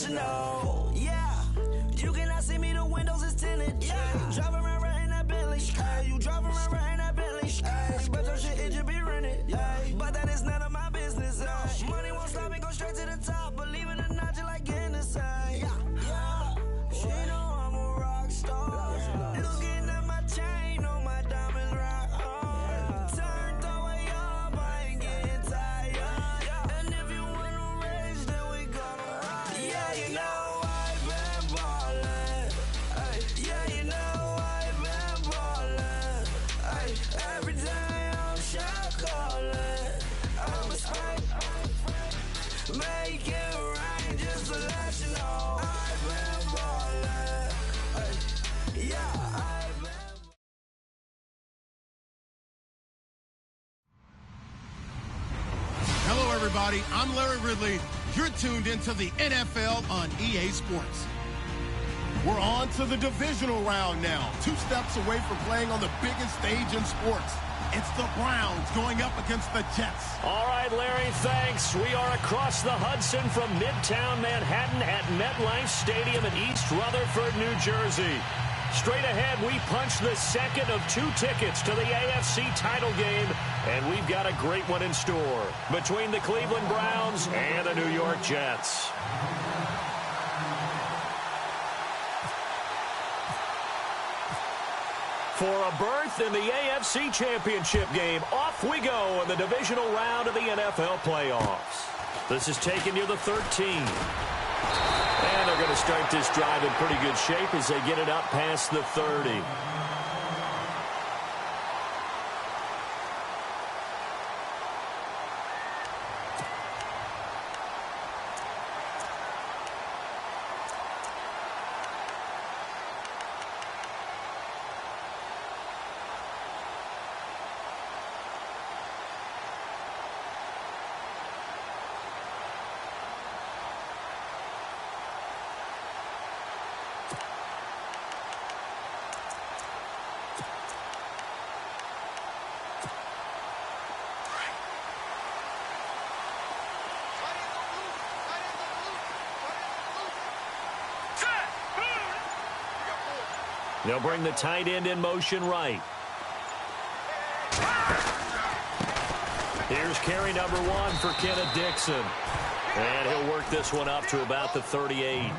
you know. Yeah, you cannot see me, the windows is tinted. Yeah, driving around right in that Bentley. Hey, you driving around right in that Bentley. Hey, but your shit, it just be rented. Yeah, but that is none of my business. Money won't stop me, go straight to the top. Believe it or not, just like getting the same. Yeah, she know I'm a rock star. Looking at my chain, on my diamonds right hard. Turned the way up, I ain't getting tired. And if you wanna race, then we gonna ride. Yeah, you know I've been ballin'. Ay, yeah, you know I've been ballin'. Ay, every day I'm shot callin'. I'm a spike, make it rain just to let you know. I've been ballin'. Ay, yeah, I've been. Hello, everybody. I'm Larry Ridley. You're tuned into the NFL on EA Sports. We're on to the divisional round now. 2 steps away from playing on the biggest stage in sports. It's the Browns going up against the Jets. All right, Larry, thanks. We are across the Hudson from Midtown Manhattan at MetLife Stadium in East Rutherford, New Jersey. Straight ahead, we punch the second of 2 tickets to the AFC title game, and we've got a great one in store between the Cleveland Browns and the New York Jets. For a berth in the AFC Championship game, off we go in the divisional round of the NFL playoffs. This is taken near the 13. And they're going to start this drive in pretty good shape as they get it up past the 30. They'll bring the tight end in motion right. Here's carry number 1 for Kenneth Dixon. And he'll work this one up to about the 38.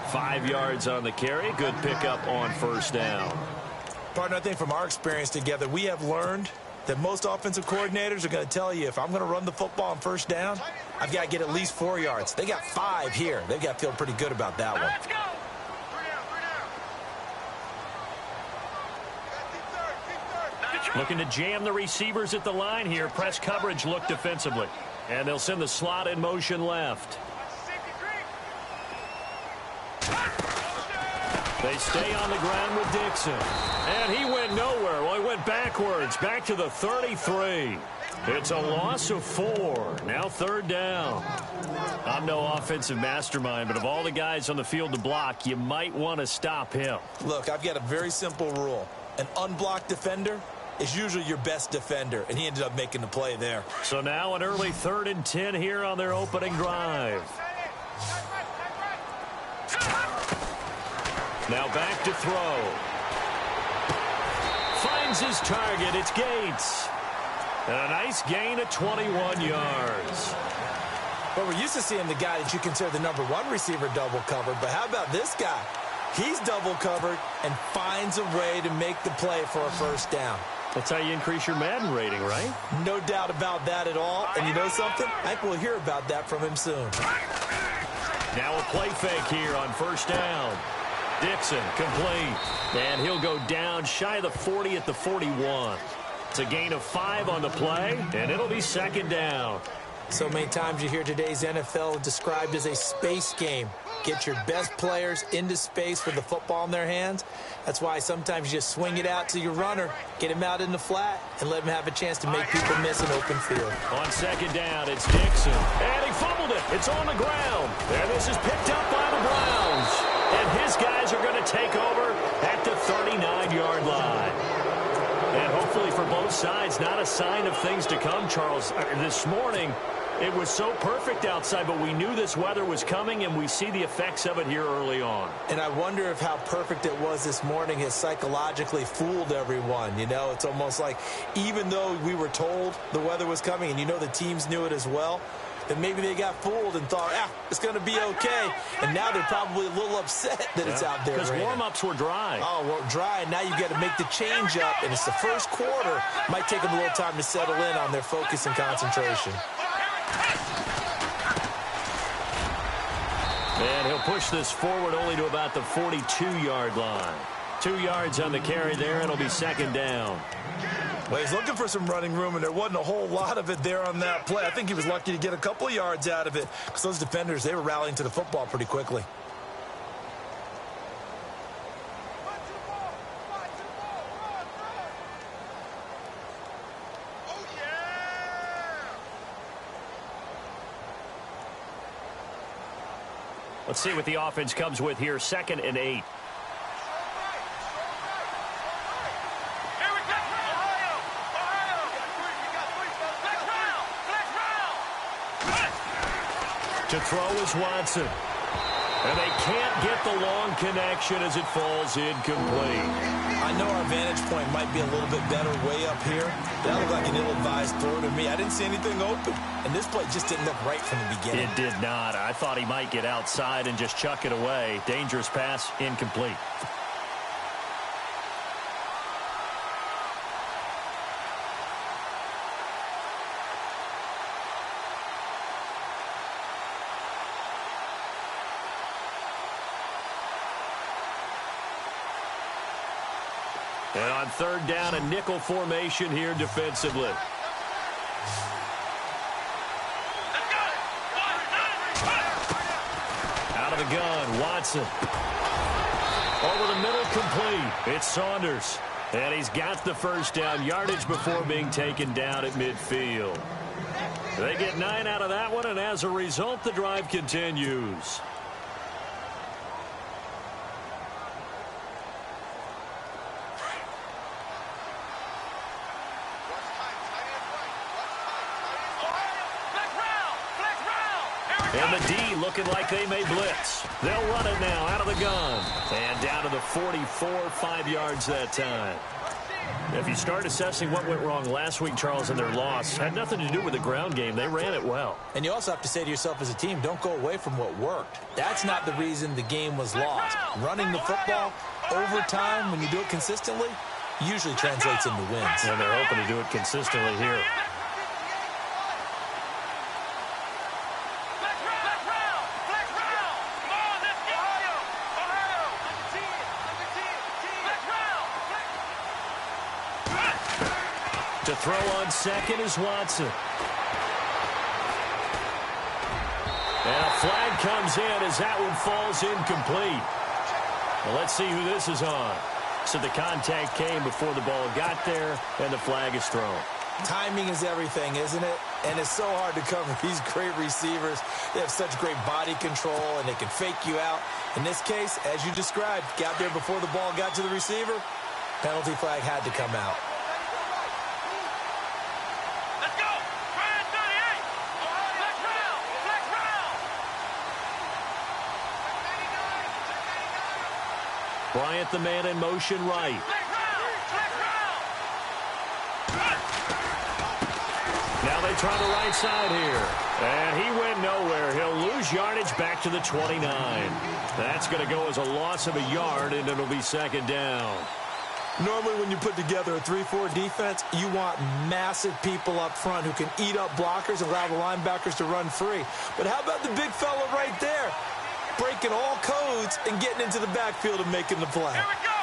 5 yards on the carry. Good pickup on first down. Partner, I think from our experience together, we have learned that most offensive coordinators are going to tell you, if I'm going to run the football on first down, I've got to get at least 4 yards. They got 5 here. They've got to feel pretty good about that one. Let's go. Looking to jam the receivers at the line here. Press coverage look defensively. And they'll send the slot in motion left. They stay on the ground with Dixon. And he went nowhere. Well, he went backwards, back to the 33. It's a loss of 4. Now 3rd down. I'm no offensive mastermind, but of all the guys on the field to block, you might want to stop him. Look, I've got a very simple rule. An unblocked defender is usually your best defender, and he ended up making the play there. So now an early 3rd and 10 here on their opening drive. Now back to throw. Finds his target. It's Gates. And a nice gain of 21 yards. Well, we're used to seeing the guy that you consider the number 1 receiver double covered, but how about this guy? He's double covered and finds a way to make the play for a first down. That's how you increase your Madden rating, right? No doubt about that at all. And you know something? I think we'll hear about that from him soon. Now a play fake here on first down. Dixon complete. And he'll go down shy of the 40 at the 41. It's a gain of 5 on the play, and it'll be 2nd down. So many times you hear today's NFL described as a space game. Get your best players into space with the football in their hands. That's why sometimes you just swing it out to your runner, get him out in the flat, and let him have a chance to make people miss an open field. On 2nd down, it's Dixon. And he fumbled it. It's on the ground. And this is picked up by the Browns. And his guys are going to take over at the 39-yard line. And hopefully for both sides, not a sign of things to come, Charles. This morning, It was so perfect outside, but we knew this weather was coming, and we see the effects of it here early on. And I wonder if how perfect it was this morning has psychologically fooled everyone. You know, it's almost like even though we were told the weather was coming, and you know the teams knew it as well, that maybe they got fooled and thought, it's going to be okay. And now they're probably a little upset that it's out there. Because warm-ups were dry. Oh, well, dry, and now you got to make the change up, and it's the first quarter. Might take them a little time to settle in on their focus and concentration. And he'll push this forward only to about the 42-yard line. 2 yards on the carry there, and it'll be second down. Well, he's looking for some running room, and there wasn't a whole lot of it there on that play. I think he was lucky to get a couple of yards out of it because those defenders, they were rallying to the football pretty quickly. Let's see what the offense comes with here. 2nd and 8. To throw is Watson. And they can't get the long connection as it falls incomplete. I know our vantage point might be a little bit better way up here. That looked like an ill-advised throw to me. I didn't see anything open. And this play just didn't look right from the beginning. It did not. I thought he might get outside and just chuck it away. Dangerous pass, incomplete. And on 3rd down, a nickel formation here defensively. Out of the gun, Watson. Over the middle, complete. It's Saunders. And he's got the first down yardage before being taken down at midfield. They get 9 out of that one, and as a result, the drive continues. And the D looking like they may blitz. They'll run it now out of the gun. And down to the 44, 5 yards that time. If you start assessing what went wrong last week, Charles, in their loss, had nothing to do with the ground game. They ran it well. And you also have to say to yourself as a team, don't go away from what worked. That's not the reason the game was lost. Running the football over time, when you do it consistently, usually translates into wins. And they're hoping to do it consistently here. To throw on 2nd is Watson. And a flag comes in as that one falls incomplete. Well, let's see who this is on. So the contact came before the ball got there, and the flag is thrown. Timing is everything, isn't it? And it's so hard to cover these great receivers. They have such great body control, and they can fake you out. In this case, as you described, got there before the ball got to the receiver. Penalty flag had to come out. Bryant, the man in motion right. Now they try the right side here. And he went nowhere. He'll lose yardage back to the 29. That's going to go as a loss of a yard, and it'll be 2nd down. Normally when you put together a 3-4 defense, you want massive people up front who can eat up blockers and allow the linebackers to run free. But how about the big fella right there? Breaking all codes and getting into the backfield and making the play. Here we go.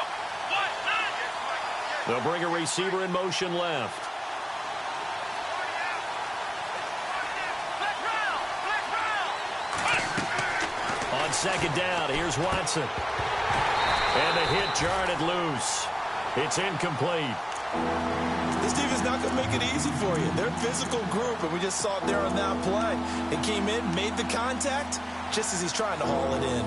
They'll bring a receiver in motion left. On 2nd down, here's Watson. And the hit jarred it loose. It's incomplete. This defense not going to make it easy for you. They're a physical group, and we just saw it there on that play. They came in, made the contact, just as he's trying to haul it in.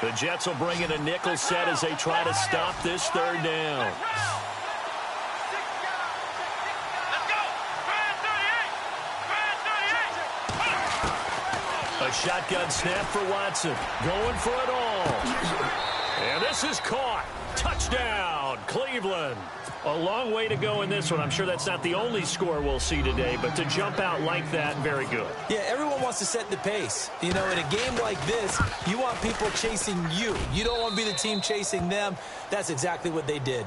The Jets will bring in a nickel set as they try to stop this third down. A shotgun snap for Watson. Going for it all. And this is caught. Touchdown, Cleveland. A long way to go in this one. I'm sure that's not the only score we'll see today, but to jump out like that, very good. Yeah, everyone wants to set the pace. You know, in a game like this, you want people chasing you. You don't want to be the team chasing them. That's exactly what they did.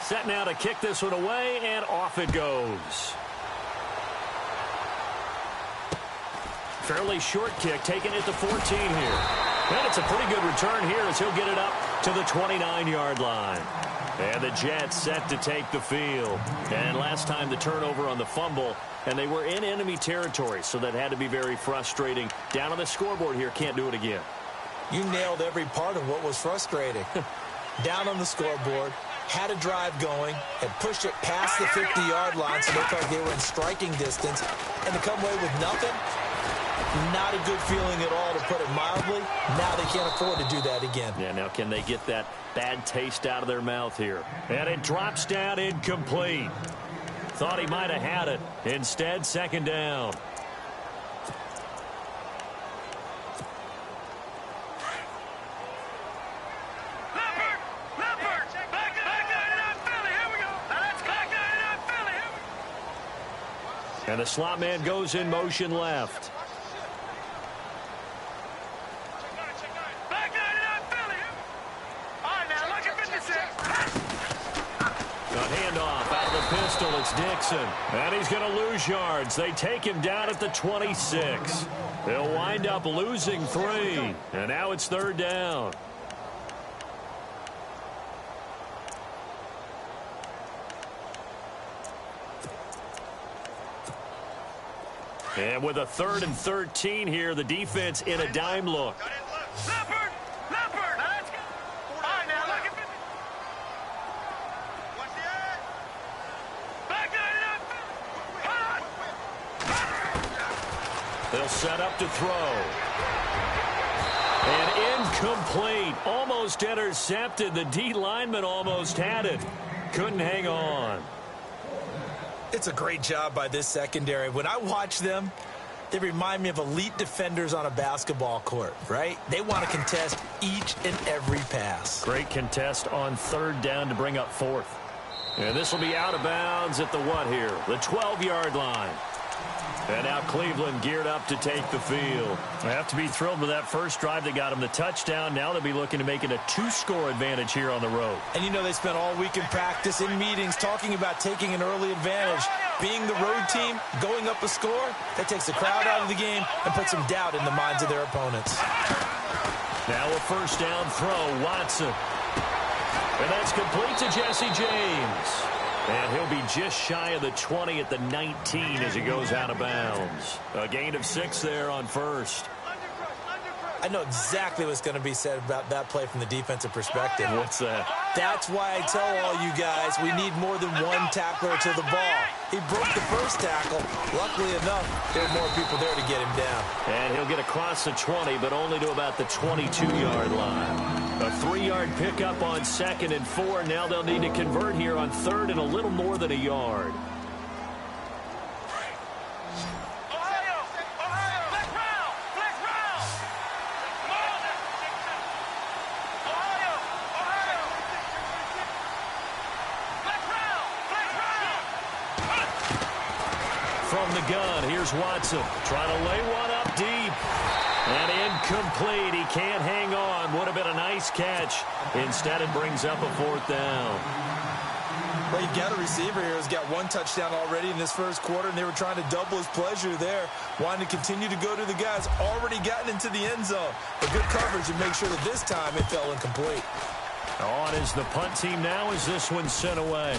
Set now to kick this one away, and off it goes. Fairly short kick, taking it to 14 here. And it's a pretty good return here as he'll get it up to the 29-yard line. And the Jets set to take the field. And last time the turnover on the fumble, and they were in enemy territory, so that had to be very frustrating. Down on the scoreboard here, can't do it again. You nailed every part of what was frustrating. Down on the scoreboard, had a drive going, had pushed it past the 50-yard line, so they thought they were in striking distance, and to come away with nothing, not a good feeling at all, to put it mildly. Now they can't afford to do that again. Yeah, now can they get that bad taste out of their mouth here? And it drops down incomplete. Thought he might have had it. Instead, second down. And the slot man goes in motion left. A handoff out of the pistol. It's Dixon. And he's going to lose yards. They take him down at the 26. They'll wind up losing 3. And now it's third down. And with a 3rd and 13 here, the defense in a dime look. They'll set up to throw. And incomplete. Almost intercepted. The D lineman almost had it. Couldn't hang on. It's a great job by this secondary. When I watch them, they remind me of elite defenders on a basketball court, right? They want to contest each and every pass. Great contest on third down to bring up 4th. And this will be out of bounds at the what here? The 12-yard line. And now Cleveland geared up to take the field. They have to be thrilled with that first drive that got them the touchdown. Now they'll be looking to make it a 2-score advantage here on the road. And you know they spent all week in practice, in meetings, talking about taking an early advantage. Being the road team, going up a score, that takes the crowd out of the game and puts some doubt in the minds of their opponents. Now a first down throw, Watson. And that's complete to Jesse James. And he'll be just shy of the 20 at the 19 as he goes out of bounds. A gain of 6 there on first. I know exactly what's going to be said about that play from the defensive perspective. What's that? That's why I tell all you guys we need more than one tackler to the ball. He broke the first tackle. Luckily enough, there were more people there to get him down. And he'll get across the 20, but only to about the 22-yard line. A 3-yard pickup on 2nd and 4. Now they'll need to convert here on 3rd and a little more than a yard. From the gun, here's Watson trying to lay one up deep. And incomplete. He can't hang on. Would have been a nice catch. Instead, it brings up a 4th down. Well, you've got a receiver here who's got 1 touchdown already in this first quarter, and they were trying to double his pleasure there, wanting to continue to go to the guys already gotten into the end zone. But good coverage and make sure that this time it fell incomplete. On is the punt team now as this one's sent away.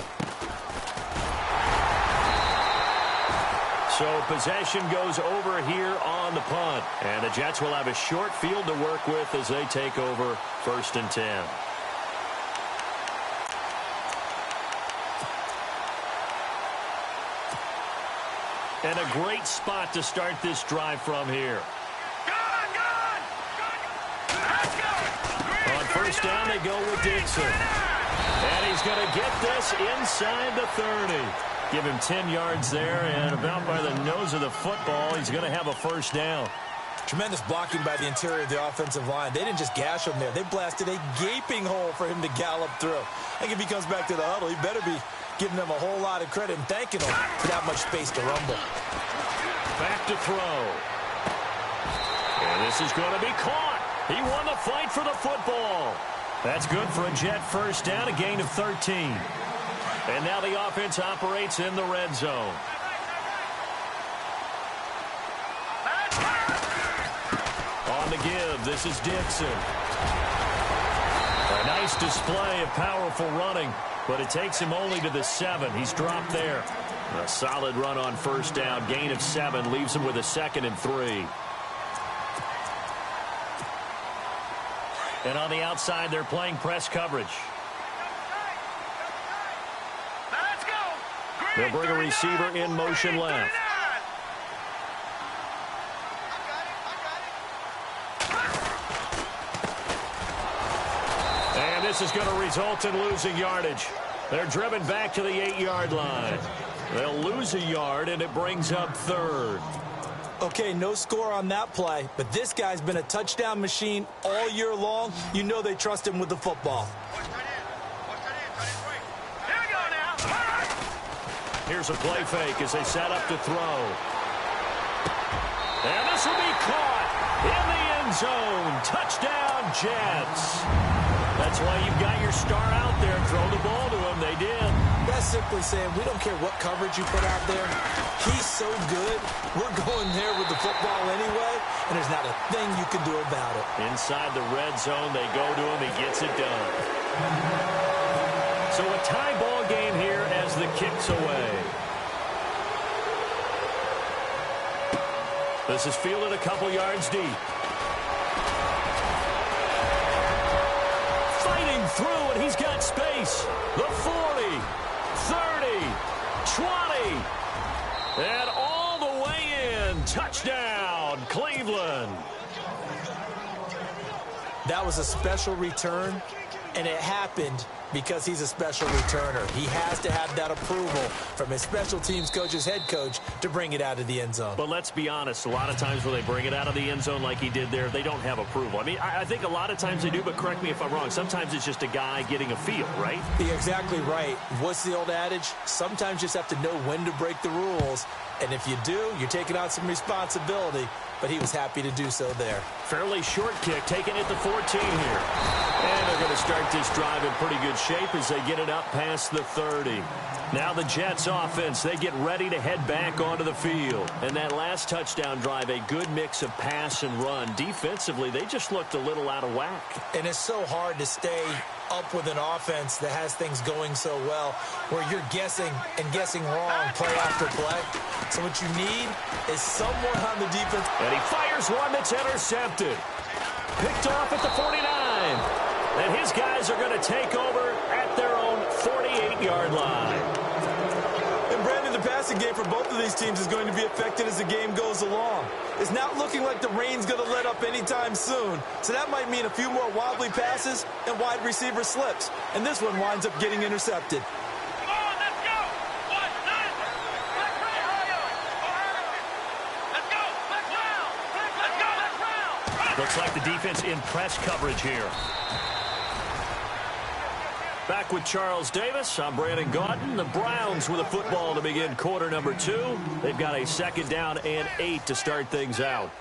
So possession goes over here on the punt. And the Jets will have a short field to work with as they take over 1st and 10. And a great spot to start this drive from here. On first down, they go with Dixon. And he's going to get this inside the 30. Give him 10 yards there, and about by the nose of the football, he's going to have a first down. Tremendous blocking by the interior of the offensive line. They didn't just gash him there. They blasted a gaping hole for him to gallop through. I think if he comes back to the huddle, he better be giving them a whole lot of credit and thanking them for that much space to rumble. Back to throw. And this is going to be caught. He won the fight for the football. That's good for a Jet first down, a gain of 13. And now the offense operates in the red zone. On the give, this is Dixon. A nice display of powerful running, but it takes him only to the 7. He's dropped there. A solid run on first down, gain of 7, leaves him with a 2nd and 3. And on the outside, they're playing press coverage. They'll bring a receiver in motion left. And this is going to result in losing yardage. They're driven back to the 8-yard line. They'll lose a yard, and it brings up 3rd. Okay, no score on that play, but this guy's been a touchdown machine all year long. You know they trust him with the football. Here's a play fake as they set up to throw. And this will be caught in the end zone. Touchdown, Jets. That's why you've got your star out there. Throw the ball to him. They did. That's simply saying we don't care what coverage you put out there. He's so good. We're going there with the football anyway, and there's not a thing you can do about it. Inside the red zone, they go to him. He gets it done. So a tie ball game here as the kick's away. This is fielded a couple yards deep. Fighting through, and he's got space. The 40, 30, 20, and all the way in. Touchdown, Cleveland. That was a special return, and it happened because he's a special returner. He has to have that approval from his special teams coach's head coach to bring it out of the end zone. But let's be honest, a lot of times when they bring it out of the end zone like he did there, they don't have approval. I mean, I think a lot of times they do, but correct me if I'm wrong. Sometimes it's just a guy getting a feel, right? You're exactly right. What's the old adage? Sometimes you just have to know when to break the rules. And if you do, you're taking on some responsibility. But he was happy to do so there. Fairly short kick, taking it to 14 here. And they're going to start this drive in pretty good shape as they get it up past the 30. Now the Jets offense, they get ready to head back onto the field. And that last touchdown drive, a good mix of pass and run. Defensively, they just looked a little out of whack. And it's so hard to stay up with an offense that has things going so well where you're guessing and guessing wrong play after play. So what you need is someone on the defense. And he fires one that's intercepted. Picked off at the 49. And his guys are going to take over at their own 48-yard line. And Brandon, the passing game for both of these teams is going to be affected as the game goes along. It's not looking like the rain's going to let up anytime soon. So that might mean a few more wobbly passes and wide receiver slips. And this one winds up getting intercepted. Come on, let's go! Looks like the defense in press coverage here. Back with Charles Davis. I'm Brandon Gaudin. The Browns with a football to begin quarter number 2. They've got a 2nd down and 8 to start things out.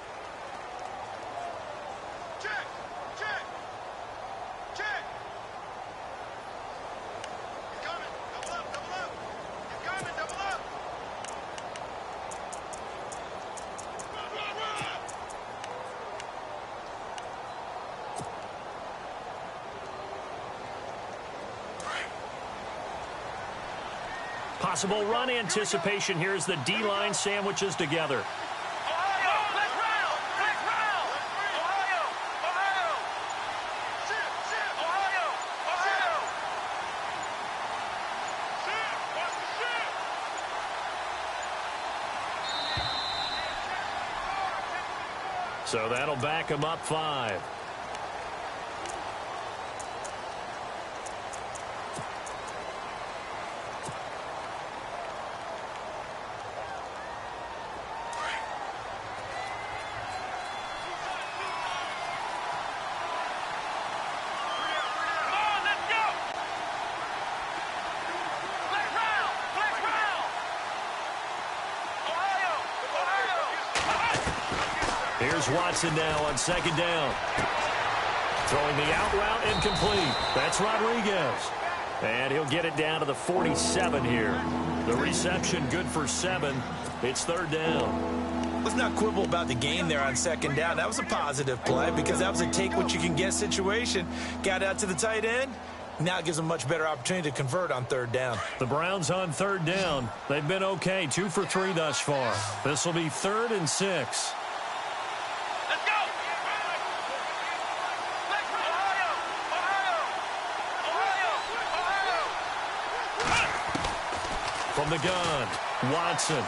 Possible run anticipation here as the D-line sandwiches together. So that'll back them up 5. Here's Watson now on 2nd down. Throwing the out route incomplete. That's Rodriguez. And he'll get it down to the 47 here. The reception good for 7. It's 3rd down. Let's not quibble about the gain there on 2nd down. That was a positive play because that was a take-what-you-can-get situation. Got out to the tight end. Now it gives them a much better opportunity to convert on 3rd down. The Browns on 3rd down. They've been okay, 2 for 3 thus far. This will be 3rd and 6. From the gun, Watson.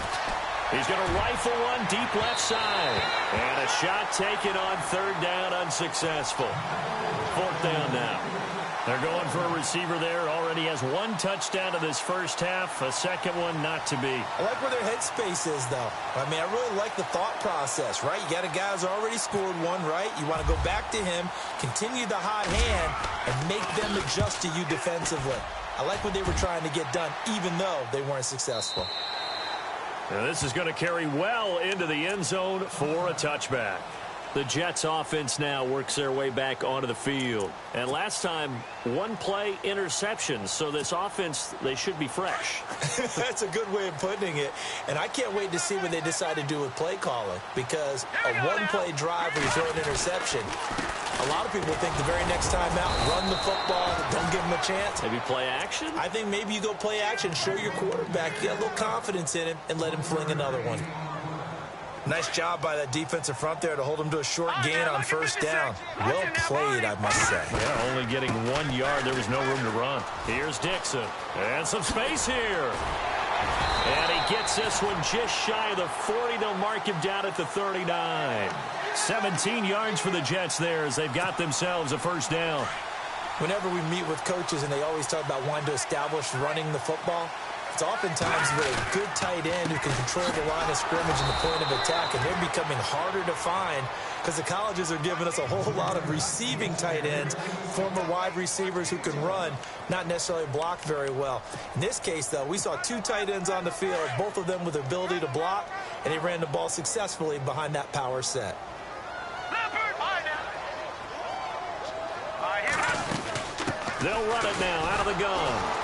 He's going to rifle one deep left side. And a shot taken on 3rd down, unsuccessful. 4th down now. They're going for a receiver there. Already has 1 touchdown in this first half. A second one not to be. I like where their headspace is, though. I mean, I really like the thought process, right? You got a guy who's already scored 1, right? You want to go back to him, continue the hot hand, and make them adjust to you defensively. I like what they were trying to get done, even though they weren't successful. Now this is going to carry well into the end zone for a touchback. The Jets offense now works their way back onto the field. And last time, 1 play interception. So this offense, they should be fresh. That's a good way of putting it. And I can't wait to see what they decide to do with play calling. Because a 1-play drive where you throw an interception, a lot of people think the very next time out, run the football, don't give them a chance. Maybe play action? I think maybe you go play action, show your quarterback, you got a little confidence in him, and let him fling another one. Nice job by that defensive front there to hold him to a short gain on 1st down. Well played, I must say. Yeah, only getting 1 yard. There was no room to run. Here's Dixon. And some space here. And he gets this one just shy of the 40. They'll mark him down at the 39. 17 yards for the Jets there as they've got themselves a 1st down. Whenever we meet with coaches and they always talk about wanting to establish running the football, it's oftentimes with a good tight end who can control the line of scrimmage and the point of attack, and they're becoming harder to find because the colleges are giving us a whole lot of receiving tight ends, former wide receivers who can run, not necessarily block very well. In this case, though, we saw 2 tight ends on the field, both of them with the ability to block, and they ran the ball successfully behind that power set. They'll run it now out of the gun.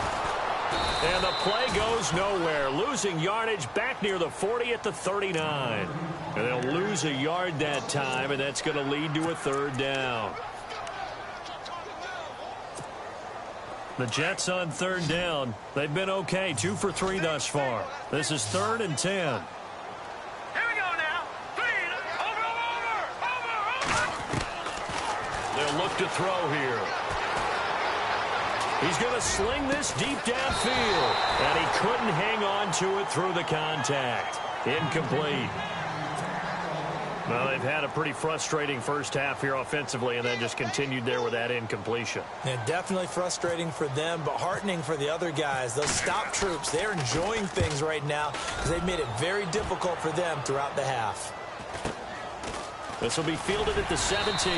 And the play goes nowhere. Losing yardage back near the 40 at the 39. And they'll lose a yard that time, and that's going to lead to a 3rd down. The Jets on 3rd down. They've been okay, 2 for 3 thus far. This is 3rd and 10. Here we go now. 3, over. They'll look to throw here. He's going to sling this deep downfield. And he couldn't hang on to it through the contact. Incomplete. Well, they've had a pretty frustrating first half here offensively and then just continued there with that incompletion. Yeah, definitely frustrating for them, but heartening for the other guys. Those stop troops, they're enjoying things right now because they've made it very difficult for them throughout the half. This will be fielded at the 17.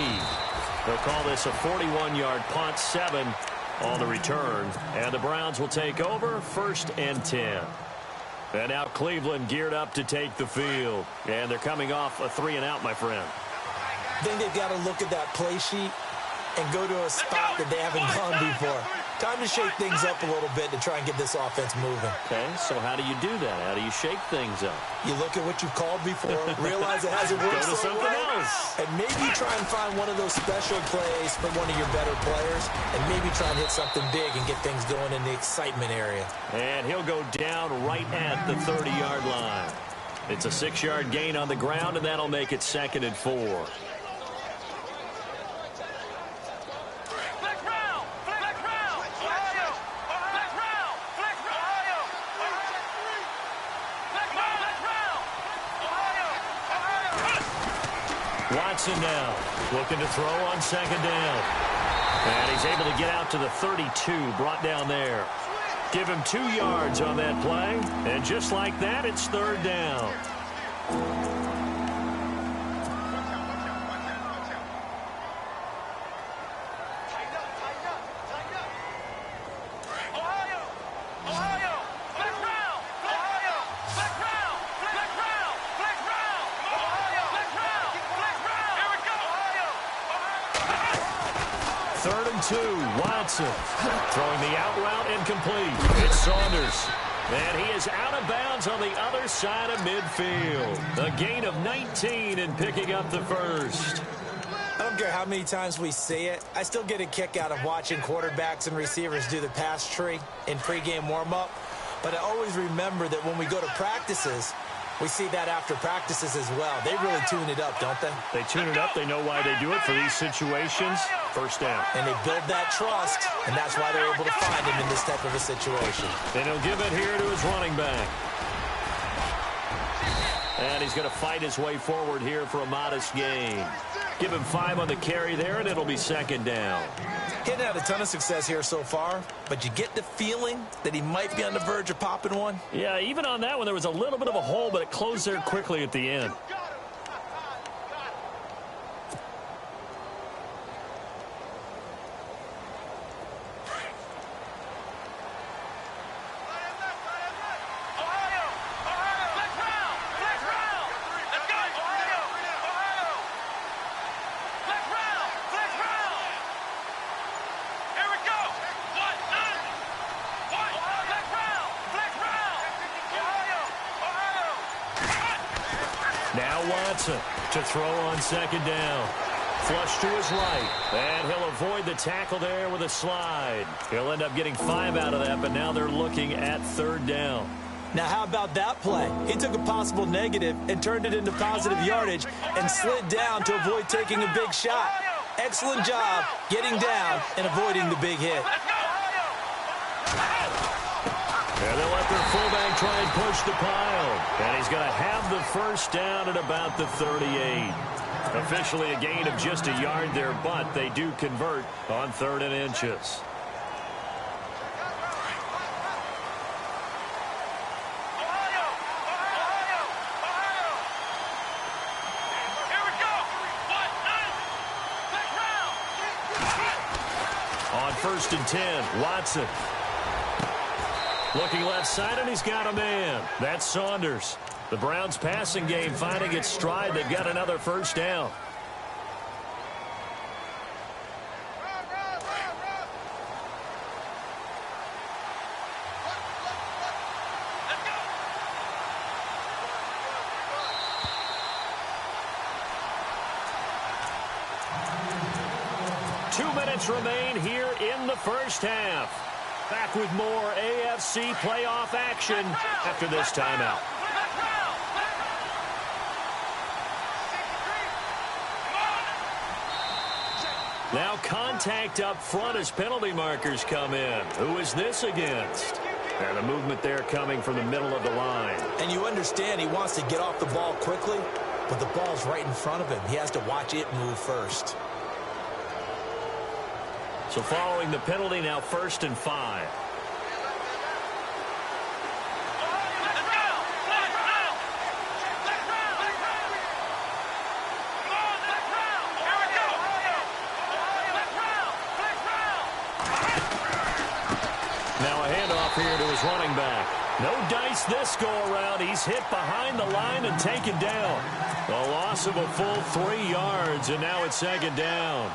They'll call this a 41-yard punt, 7 on the return. And the Browns will take over, 1st and 10. And now Cleveland geared up to take the field. And they're coming off a 3-and-out, my friend. I think they've got to look at that play sheet and go to a spot that they haven't gone before. Time to shake things up a little bit to try and get this offense moving. Okay, so how do you do that? How do you shake things up? You look at what you've called before, realize it hasn't worked Go to so something well, else. and maybe try and find one of those special plays from one of your better players, and maybe try and hit something big and get things going in the excitement area. And he'll go down right at the 30-yard line. It's a 6-yard gain on the ground, and that'll make it 2nd and 4. Watson now, looking to throw on second down. And he's able to get out to the 32, brought down there. Give him 2 yards on that play. And just like that, it's third down. Third and 2, Watson throwing the out route incomplete. It's Saunders. And he is out of bounds on the other side of midfield. A gain of 19 and picking up the first. I don't care how many times we see it. I still get a kick out of watching quarterbacks and receivers do the pass tree in pregame warm-up. But I always remember that when we go to practices, we see that after practices as well. They really tune it up, don't they? They tune it up. They know why they do it for these situations. First down. And they build that trust, and that's why they're able to find him in this type of a situation. And he'll give it here to his running back. And he's going to fight his way forward here for a modest gain. Give him 5 on the carry there, and it'll be second down. He hasn't had a ton of success here so far, but you get the feeling that he might be on the verge of popping one. Yeah, even on that one, there was a little bit of a hole, but it closed there quickly at the end. Now Watson to throw on second down. Flush to his right. And he'll avoid the tackle there with a slide. He'll end up getting 5 out of that, but now they're looking at third down. Now, how about that play? He took a possible negative and turned it into positive yardage and slid down to avoid taking a big shot. Excellent job getting down and avoiding the big hit. And they'll let their fullback try and push the pile. And he's going to have the first down at about the 38. Officially a gain of just a yard there, but they do convert on 3rd and inches. On 1st and 10, Watson. Looking left side, and he's got a man. That's Saunders. The Browns' passing game finding its stride. They've got another first down. Two minutes remain here in the first half. Back with more AFC playoff action after this timeout. Now contact up front as penalty markers come in. Who is this against? And the movement there coming from the middle of the line. And you understand he wants to get off the ball quickly, but the ball's right in front of him. He has to watch it move first. So following the penalty, now 1st and 5. Now a handoff here to his running back. No dice this go-around. He's hit behind the line and taken down. A loss of a full 3 yards, and now it's second down.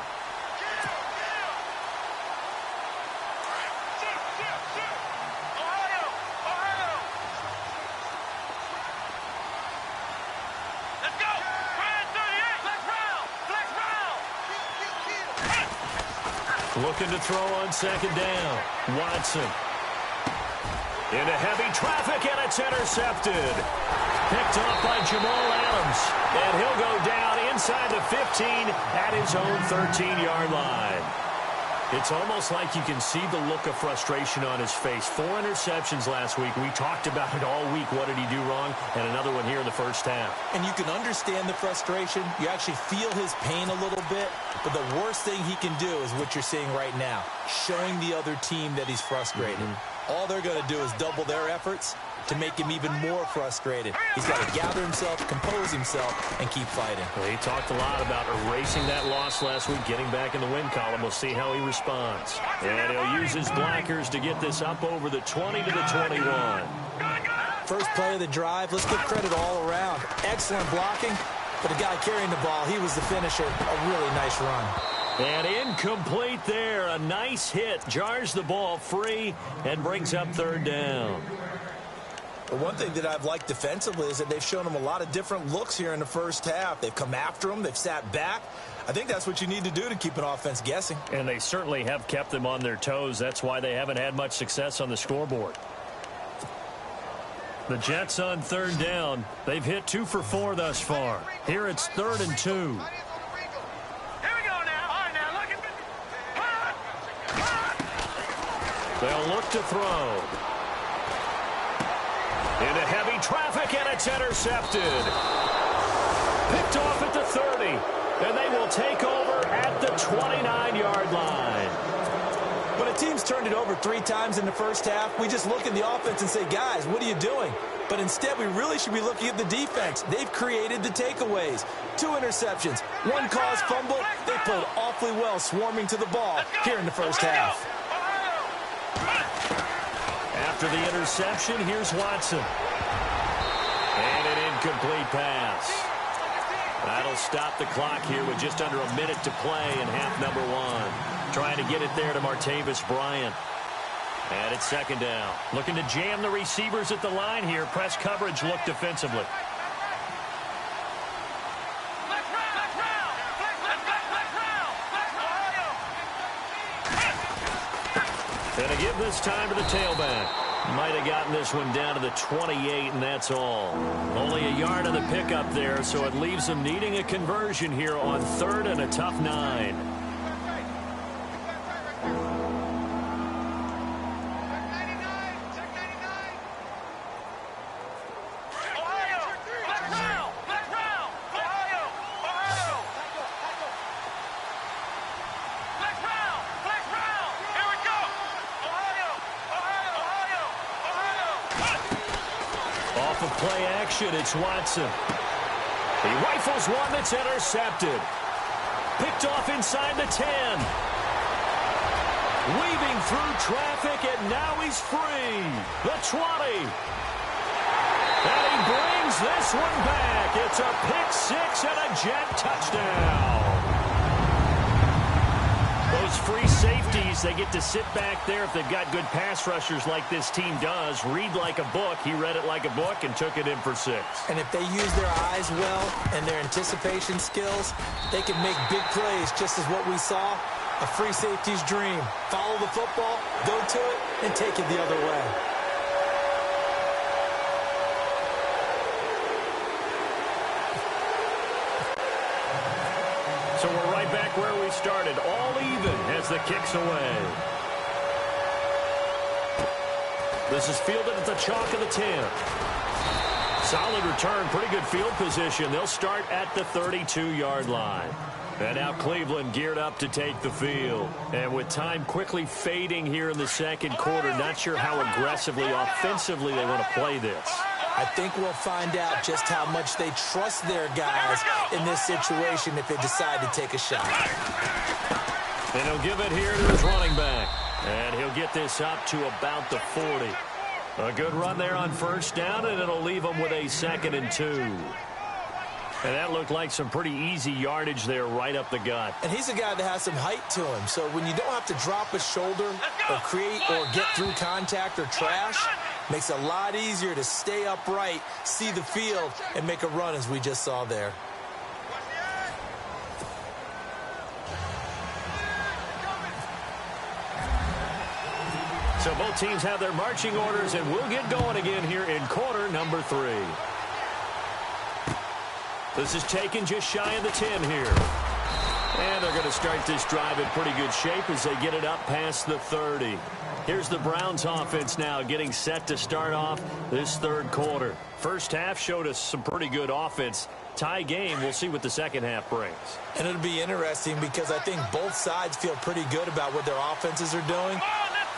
Looking to throw on second down. Watson. Into heavy traffic, and it's intercepted. Picked off by Jamal Adams. And he'll go down inside the 15 at his own 13-yard line. It's almost like you can see the look of frustration on his face. 4 interceptions last week. We talked about it all week. What did he do wrong? And another one here in the first half. And you can understand the frustration. You actually feel his pain a little bit. But the worst thing he can do is what you're seeing right now, showing the other team that he's frustrated. All they're going to do is double their efforts to make him even more frustrated. He's got to gather himself, compose himself, and keep fighting. Well, he talked a lot about erasing that loss last week, getting back in the win column. We'll see how he responds. And he'll use his blockers to get this up over the 20 to the 21. First play of the drive, let's give credit all around. Excellent blocking, but the guy carrying the ball, he was the finisher. A really nice run. And incomplete there. A nice hit. Jars the ball free and brings up third down. But one thing that I've liked defensively is that they've shown him a lot of different looks here in the first half. They've come after him. They've sat back. I think that's what you need to do to keep an offense guessing. And they certainly have kept them on their toes. That's why they haven't had much success on the scoreboard. The Jets on third down. They've hit 2 for 4 thus far. Here it's 3rd and 2. They'll look to throw. Into heavy traffic, and it's intercepted. Picked off at the 30, and they will take over at the 29-yard line. When a team's turned it over 3 times in the first half, we just look at the offense and say, guys, what are you doing? But instead, we really should be looking at the defense. They've created the takeaways. 2 interceptions, 1 caused fumble. They played awfully well swarming to the ball here in the first half. After the interception, here's Watson. And an incomplete pass. That'll stop the clock here with just under a minute to play in half number 1. Trying to get it there to Martavis Bryant. And it's 2nd down. Looking to jam the receivers at the line here. Press coverage look defensively. And to give this time to the tailback. Might have gotten this one down to the 28, and that's all. Only a yard on the pickup there, so it leaves them needing a conversion here on 3rd and a tough 9. Play action, it's Watson. He rifles one that's intercepted. Picked off inside the 10. Weaving through traffic, and now he's free. The 20. And he brings this one back. It's a pick-6 and a Jet touchdown. Those free safeties, they get to sit back there if they've got good pass rushers like this team does. Read like a book. He read it like a book and took it in for 6. And if they use their eyes well and their anticipation skills, they can make big plays, just as what we saw. A free safety's dream. Follow the football, go to it, and take it the other way. So we're right back where we started, all even as the kick's away. This is fielded at the chalk of the 10. Solid return, pretty good field position. They'll start at the 32-yard line. And now Cleveland geared up to take the field. And with time quickly fading here in the second quarter, not sure how aggressively, offensively they want to play this. I think we'll find out just how much they trust their guys in this situation if they decide to take a shot. And he'll give it here to his running back. And he'll get this up to about the 40. A good run there on first down, and it'll leave him with a 2nd and 2. And that looked like some pretty easy yardage there right up the gut. And he's a guy that has some height to him. So when you don't have to drop a shoulder or create or get through contact or trash, makes it a lot easier to stay upright, see the field, and make a run as we just saw there. So both teams have their marching orders, and we'll get going again here in quarter number 3. This is taken just shy of the 10 here. And they're going to start this drive in pretty good shape as they get it up past the 30. Here's the Browns offense now getting set to start off this third quarter. First half showed us some pretty good offense. Tie game. We'll see what the second half brings. And it'll be interesting because I think both sides feel pretty good about what their offenses are doing.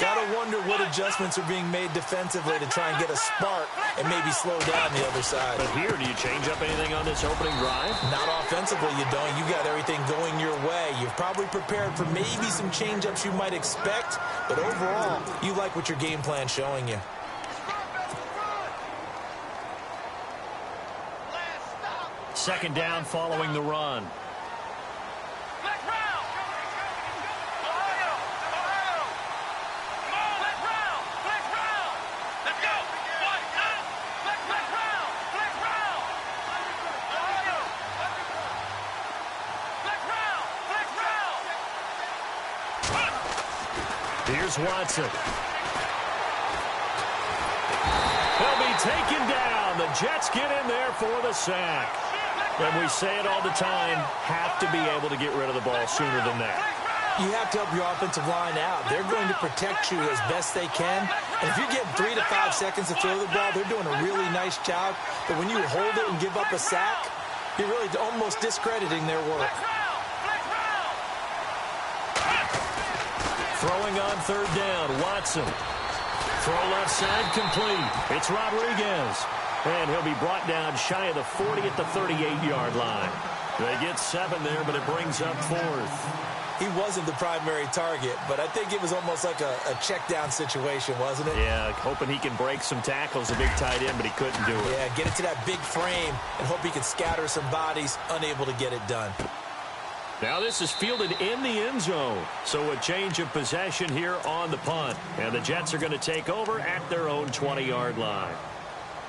Gotta wonder what adjustments are being made defensively to try and get a spark and maybe slow down the other side. But here, do you change up anything on this opening drive? Not offensively, you don't. You got everything going your way. You've probably prepared for maybe some change-ups you might expect, but overall, you like what your game plan's showing you. Second down following the run. Here's Watson. He'll be taken down. The Jets get in there for the sack. And we say it all the time, have to be able to get rid of the ball sooner than that. You have to help your offensive line out. They're going to protect you as best they can. And if you get 3 to 5 seconds to throw the ball, they're doing a really nice job. But when you hold it and give up a sack, you're really almost discrediting their work. Throwing on third down, Watson. Throw left side complete. It's Rodriguez. And he'll be brought down shy of the 40 at the 38-yard line. They get 7 there, but it brings up 4th. He wasn't the primary target, but I think it was almost like a check-down situation, wasn't it? Yeah, hoping he can break some tackles, a big tight end, but he couldn't do it. Yeah, get it to that big frame and hope he can scatter some bodies, unable to get it done. Now this is fielded in the end zone. So a change of possession here on the punt. And the Jets are going to take over at their own 20-yard line.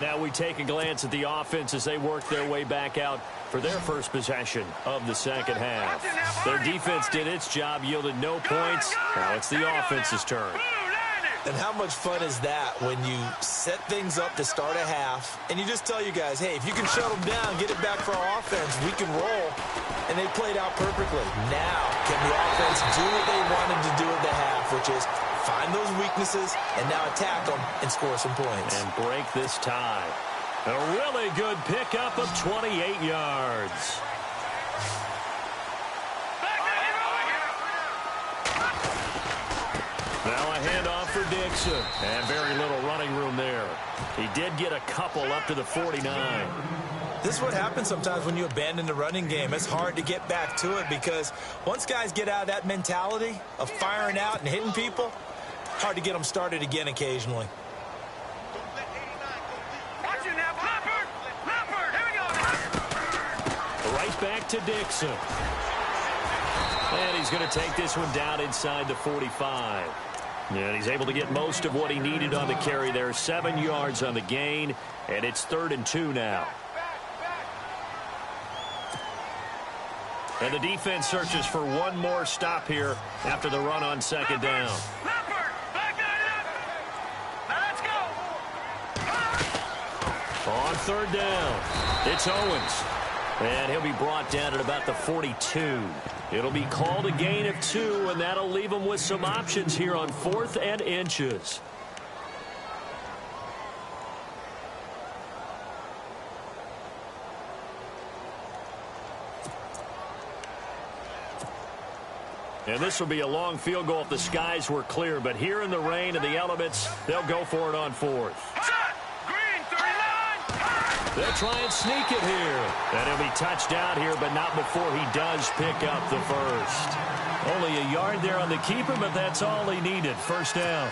Now we take a glance at the offense as they work their way back out for their first possession of the second half. Their defense did its job, yielded no points. Now it's the offense's turn. And how much fun is that when you set things up to start a half and you just tell you guys, hey, if you can shut them down, get it back for our offense, we can roll. And they played out perfectly. Now, can the offense do what they wanted to do at the half, which is find those weaknesses and now attack them and score some points. And break this tie. A really good pickup of 28 yards. Now a handoff for Dixon. And very little running room there. He did get a couple up to the 49. This is what happens sometimes when you abandon the running game. It's hard to get back to it because once guys get out of that mentality of firing out and hitting people, hard to get them started again occasionally. Right back to Dixon. And he's going to take this one down inside the 45. And he's able to get most of what he needed on the carry there. 7 yards on the gain, and it's 3rd and 2 now. And the defense searches for one more stop here after the run on second down. On third down, it's Owens. And he'll be brought down at about the 42. It'll be called a gain of 2, and that'll leave him with some options here on 4th and inches. And this will be a long field goal if the skies were clear. But here in the rain and the elements, they'll go for it on 4th. They'll try and sneak it here. And he'll be touched down here, but not before he does pick up the first. Only a yard there on the keeper, but that's all he needed. First down.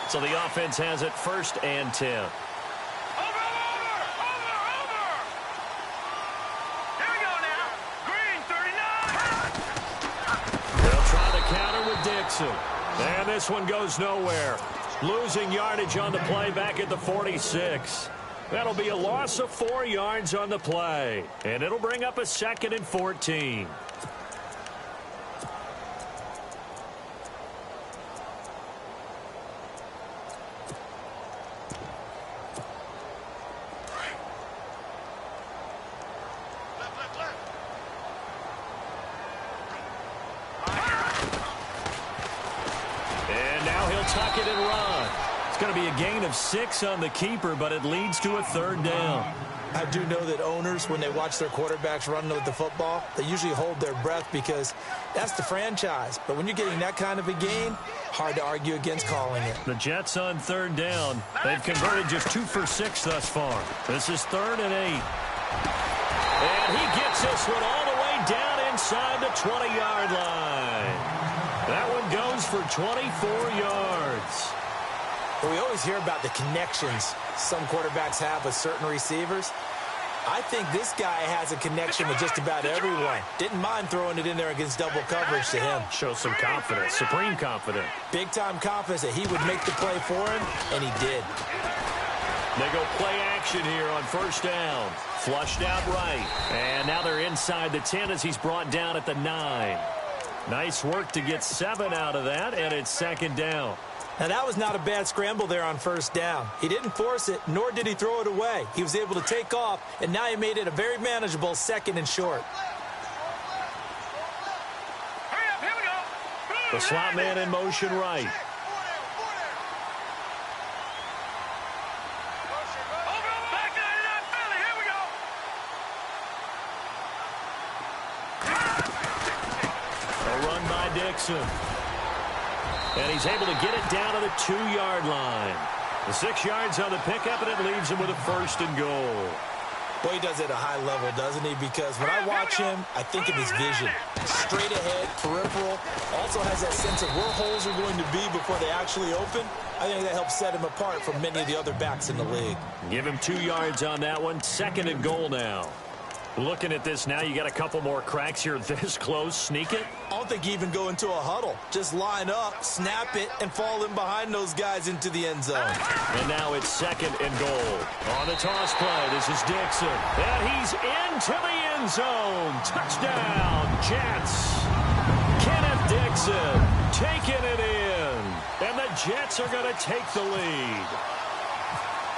So the offense has it 1st and 10. And this one goes nowhere. Losing yardage on the play back at the 46. That'll be a loss of 4 yards on the play. And it'll bring up a 2nd and 14. he'll tuck it and run. It's going to be a gain of 6 on the keeper, but it leads to a 3rd down. I do know that owners, when they watch their quarterbacks run with the football, they usually hold their breath because that's the franchise. But when you're getting that kind of a gain, hard to argue against calling it. The Jets on 3rd down. They've converted just 2 for 6 thus far. This is 3rd and 8. And he gets this one all the way down inside the 20-yard line. That one goes for 24 yards. But we always hear about the connections some quarterbacks have with certain receivers. I think this guy has a connection with just about everyone. Didn't mind throwing it in there against double coverage to him. Shows some confidence, supreme confidence. Big-time confidence that he would make the play for him, and he did. They go play action here on 1st down. Flushed out right. And now they're inside the 10 as he's brought down at the 9. Nice work to get 7 out of that, and it's 2nd down. Now, that was not a bad scramble there on 1st down. He didn't force it, nor did he throw it away. He was able to take off, and now he made it a very manageable 2nd and short. The slot man in motion right. A run by Dixon. And he's able to get it down to the 2-yard line. The 6 yards on the pickup, and it leaves him with a 1st and goal. Boy, he does it at a high level, doesn't he? Because when I watch him, I think of his vision. Straight ahead, peripheral. Also has that sense of where holes are going to be before they actually open. I think that helps set him apart from many of the other backs in the league. Give him 2 yards on that one. 2nd and goal now. Looking at this now, you got a couple more cracks here this close. Sneak it. I don't think you even go into a huddle. Just line up, snap it, and fall in behind those guys into the end zone. And now it's 2nd and goal. On the toss play, this is Dixon. And he's into the end zone. Touchdown, Jets. Kenneth Dixon taking it in. And the Jets are going to take the lead.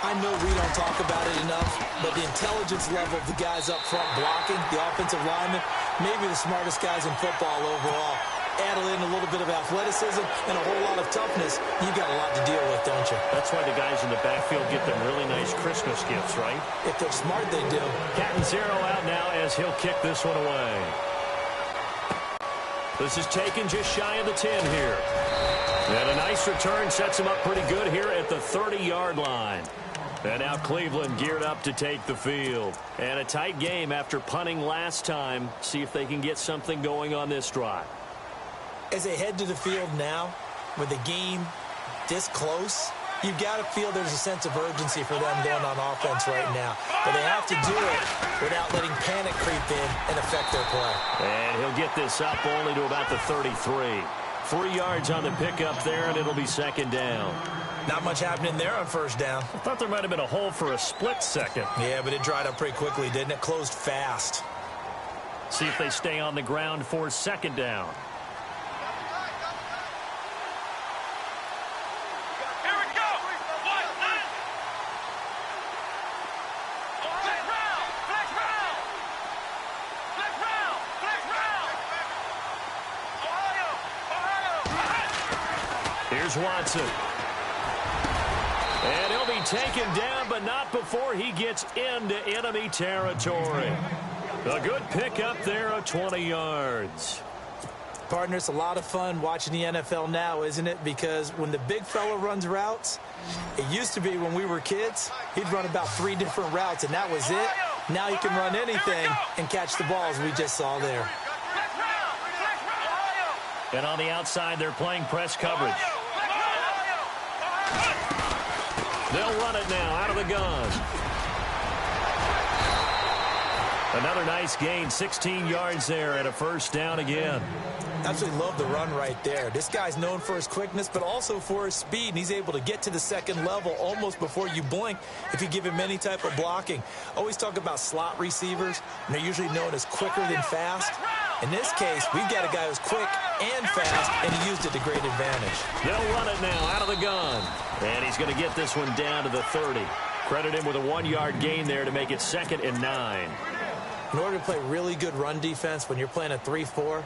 I know we don't talk about it enough, but the intelligence level of the guys up front blocking, the offensive linemen, maybe the smartest guys in football overall. Add in a little bit of athleticism and a whole lot of toughness, you got a lot to deal with, don't you? That's why the guys in the backfield get them really nice Christmas gifts, right? If they're smart, they do. Captain Zero out now as he'll kick this one away. This is taken just shy of the 10 here. And a nice return sets him up pretty good here at the 30-yard line. And now Cleveland geared up to take the field. And a tight game after punting last time. See if they can get something going on this drive. As they head to the field now, with the game this close, you've got to feel there's a sense of urgency for them going on offense right now. But they have to do it without letting panic creep in and affect their play. And he'll get this up only to about the 33. 3 yards on the pickup there, and it'll be 2nd down. Not much happening there on 1st down. I thought there might have been a hole for a split second. Yeah, but it dried up pretty quickly, didn't it? Closed fast. See if they stay on the ground for 2nd down. Here we go. Here's Watson. And he'll be taken down, but not before he gets into enemy territory. A good pickup there of 20 yards. Partner, it's a lot of fun watching the NFL now, isn't it? Because when the big fella runs routes, it used to be when we were kids, he'd run about 3 different routes, and that was it. Now he can run anything and catch the balls we just saw there. And on the outside, they're playing press coverage. They'll run it now out of the gun. Another nice gain, 16 yards there and a 1st down again. Absolutely love the run right there. This guy's known for his quickness, but also for his speed. And he's able to get to the 2nd level almost before you blink if you give him any type of blocking. Always talk about slot receivers, and they're usually known as quicker than fast. In this case, we've got a guy who's quick and fast, and he used it to great advantage. They'll run it now out of the gun. And he's going to get this one down to the 30. Credit him with a 1-yard gain there to make it 2nd and 9. In order to play really good run defense when you're playing a 3-4,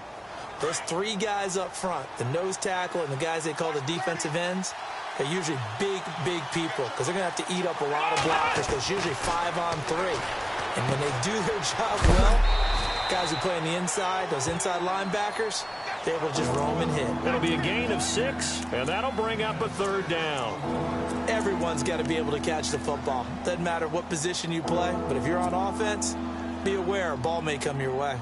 Those three guys up front, the nose tackle and the guys they call the defensive ends, they're usually big, big people because they're going to have to eat up a lot of blockers. There's usually 5-on-3. And when they do their job well, guys who play on the inside, those inside linebackers, they're able to just roam and hit. It'll be a gain of 6, and that'll bring up a 3rd down. Everyone's got to be able to catch the football. Doesn't matter what position you play, but if you're on offense, be aware a ball may come your way.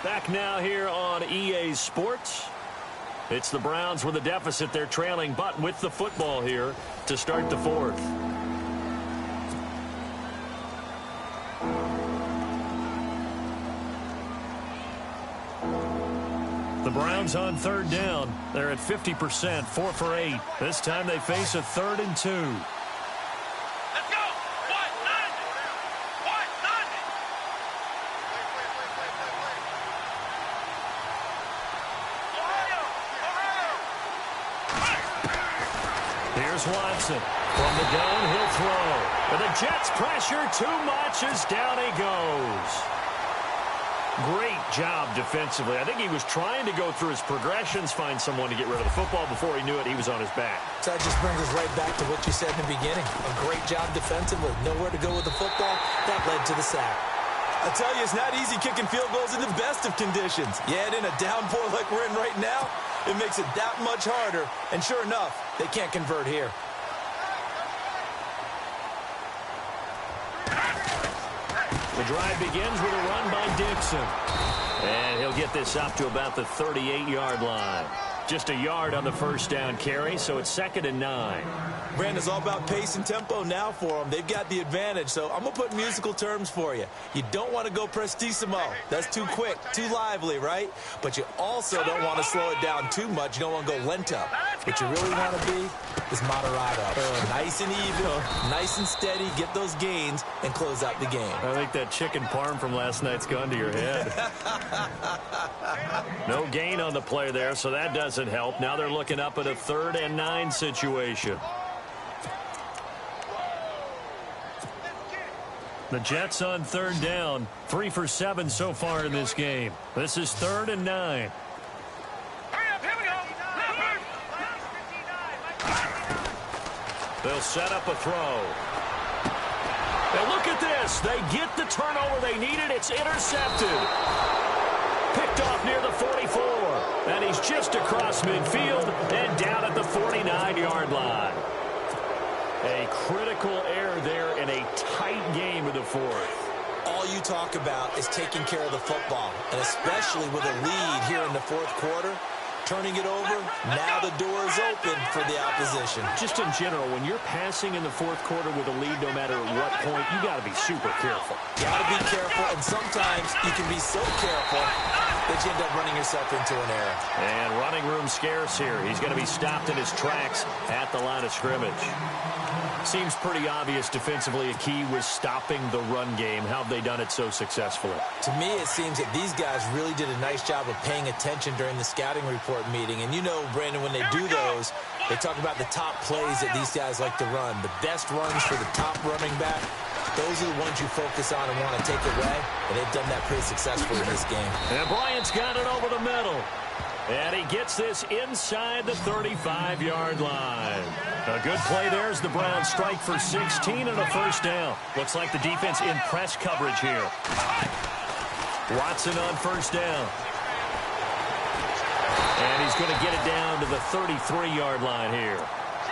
Back now here on EA Sports. It's the Browns with a deficit. They're trailing, but with the football here to start the 4th. The Browns on 3rd down. They're at 50%, 4 for 8. This time they face a 3rd and 2. Let's go! What? None! What? None! Here's Watson. From the gun, he'll throw. But the Jets pressure too much as down he goes. Great job defensively. I think he was trying to go through his progressions, find someone to get rid of the football. Before he knew it, he was on his back. So that just brings us right back to what you said in the beginning. A great job defensively. Nowhere to go with the football. That led to the sack. I tell you, it's not easy kicking field goals in the best of conditions. Yet in a downpour like we're in right now, it makes it that much harder. And sure enough, they can't convert here. The drive begins with a run by Dixon. And he'll get this up to about the 38-yard line. Just a yard on the 1st down carry, so it's 2nd and 9. Brandon, it's all about pace and tempo now for them. They've got the advantage, so I'm going to put musical terms for you. You don't want to go prestissimo. That's too quick, too lively, right? But you also don't want to slow it down too much. You don't want to go lento. What you really want to be is moderato. Nice and even, nice and steady, get those gains, and close out the game. I think that chicken parm from last night's gone to your head. No gain on the play there, so that doesn't help. Now they're looking up at a 3rd and 9 situation. The Jets on 3rd down, 3 for 7 so far in this game. This is 3rd and 9. They'll set up a throw. And look at this. They get the turnover they needed. It's intercepted. Picked off near the 44. And he's just across midfield and down at the 49-yard line. A critical error there in a tight game of the 4th. All you talk about is taking care of the football, and especially with a lead here in the 4th quarter. Turning it over, now the door is open for the opposition. Just in general, when you're passing in the 4th quarter with a lead, no matter at what point, you got to be super careful. Got to be careful, and sometimes you can be so careful that you end up running yourself into an error. And running room scarce here. He's going to be stopped in his tracks at the line of scrimmage. Seems pretty obvious defensively a key was stopping the run game. How have they done it so successfully? To me, it seems that these guys really did a nice job of paying attention during the scouting report meeting. And you know, Brandon, when they do those, they talk about the top plays that these guys like to run. The best runs for the top running back, those are the ones you focus on and want to take away. And they've done that pretty successfully in this game. And Bryant's got it over the middle. And he gets this inside the 35-yard line. A good play there as the Browns strike for 16 and a 1st down. Looks like the defense in press coverage here. Watson on 1st down. And he's going to get it down to the 33-yard line here.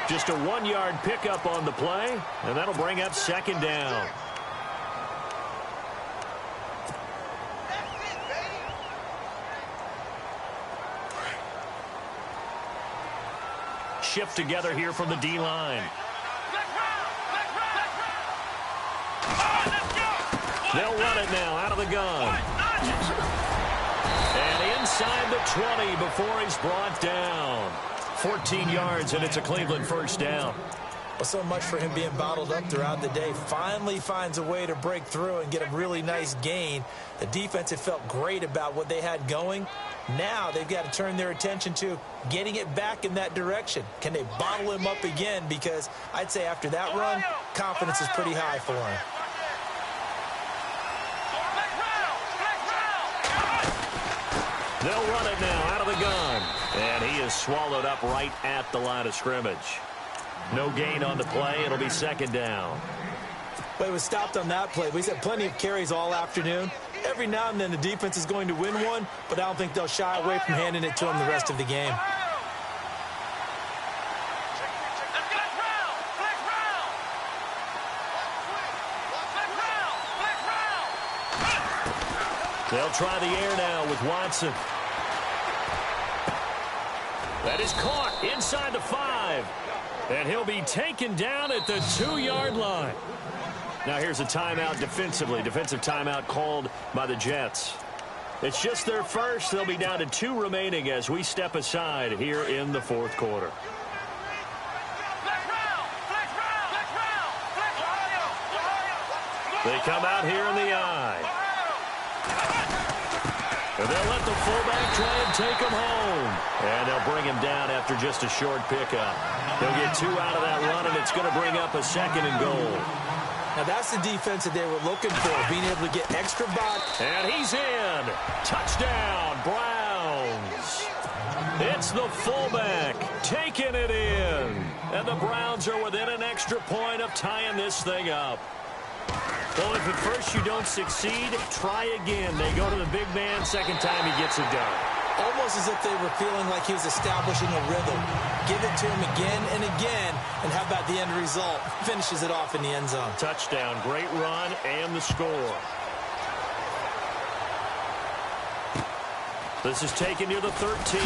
Just a 1-yard pickup on the play, and that'll bring up 2nd down. Shift together here from the D-line. They'll run it now out of the gun. And inside the 20 before he's brought down. 14 yards, and it's a Cleveland 1st down. Well, so much for him being bottled up throughout the day. Finally finds a way to break through and get a really nice gain. The defense had felt great about what they had going. Now they've got to turn their attention to getting it back in that direction. Can they bottle him up again? Because I'd say after that run, confidence is pretty high for him. They'll run it now out of the gun. And he is swallowed up right at the line of scrimmage. No gain on the play. It'll be second down. But it was stopped on that play. He's had plenty of carries all afternoon. Every now and then the defense is going to win one, but I don't think they'll shy away from handing it to him the rest of the game. They'll try the air now with Watson. That is caught inside the 5. And he'll be taken down at the 2-yard line. Now here's a timeout defensively. Defensive timeout called by the Jets. It's just their first. They'll be down to 2 remaining as we step aside here in the fourth quarter. They come out here in the eye. And they'll let the fullback try and take him home. And they'll bring him down after just a short pickup. They'll get 2 out of that run, and it's going to bring up a 2nd and goal. Now that's the defense that they were looking for, being able to get extra body. And he's in. Touchdown, Browns. It's the fullback taking it in. And the Browns are within an extra point of tying this thing up. Well, if at first you don't succeed, try again. They go to the big man. Second time he gets it done. Almost as if they were feeling like he was establishing a rhythm. Give it to him again and again, and how about the end result? Finishes it off in the end zone. Touchdown, great run, and the score. This is taken near the 13.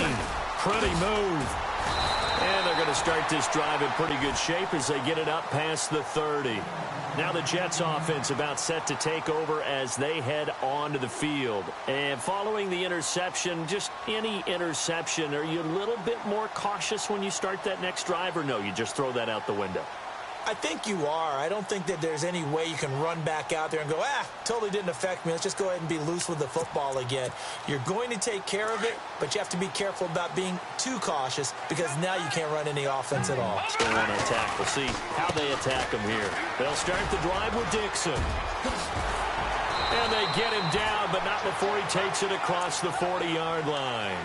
Pretty move. And they're going to start this drive in pretty good shape as they get it up past the 30. Now the Jets offense about set to take over as they head onto the field. And following the interception, just any interception, are you a little bit more cautious when you start that next drive, or no, you just throw that out the window? I think you are. I don't think that there's any way you can run back out there and go, totally didn't affect me. Let's just go ahead and be loose with the football again. You're going to take care of it, but you have to be careful about being too cautious because now you can't run any offense at all. Still want to attack. We'll see how they attack him here. They'll start the drive with Dixon. And they get him down, but not before he takes it across the 40-yard line.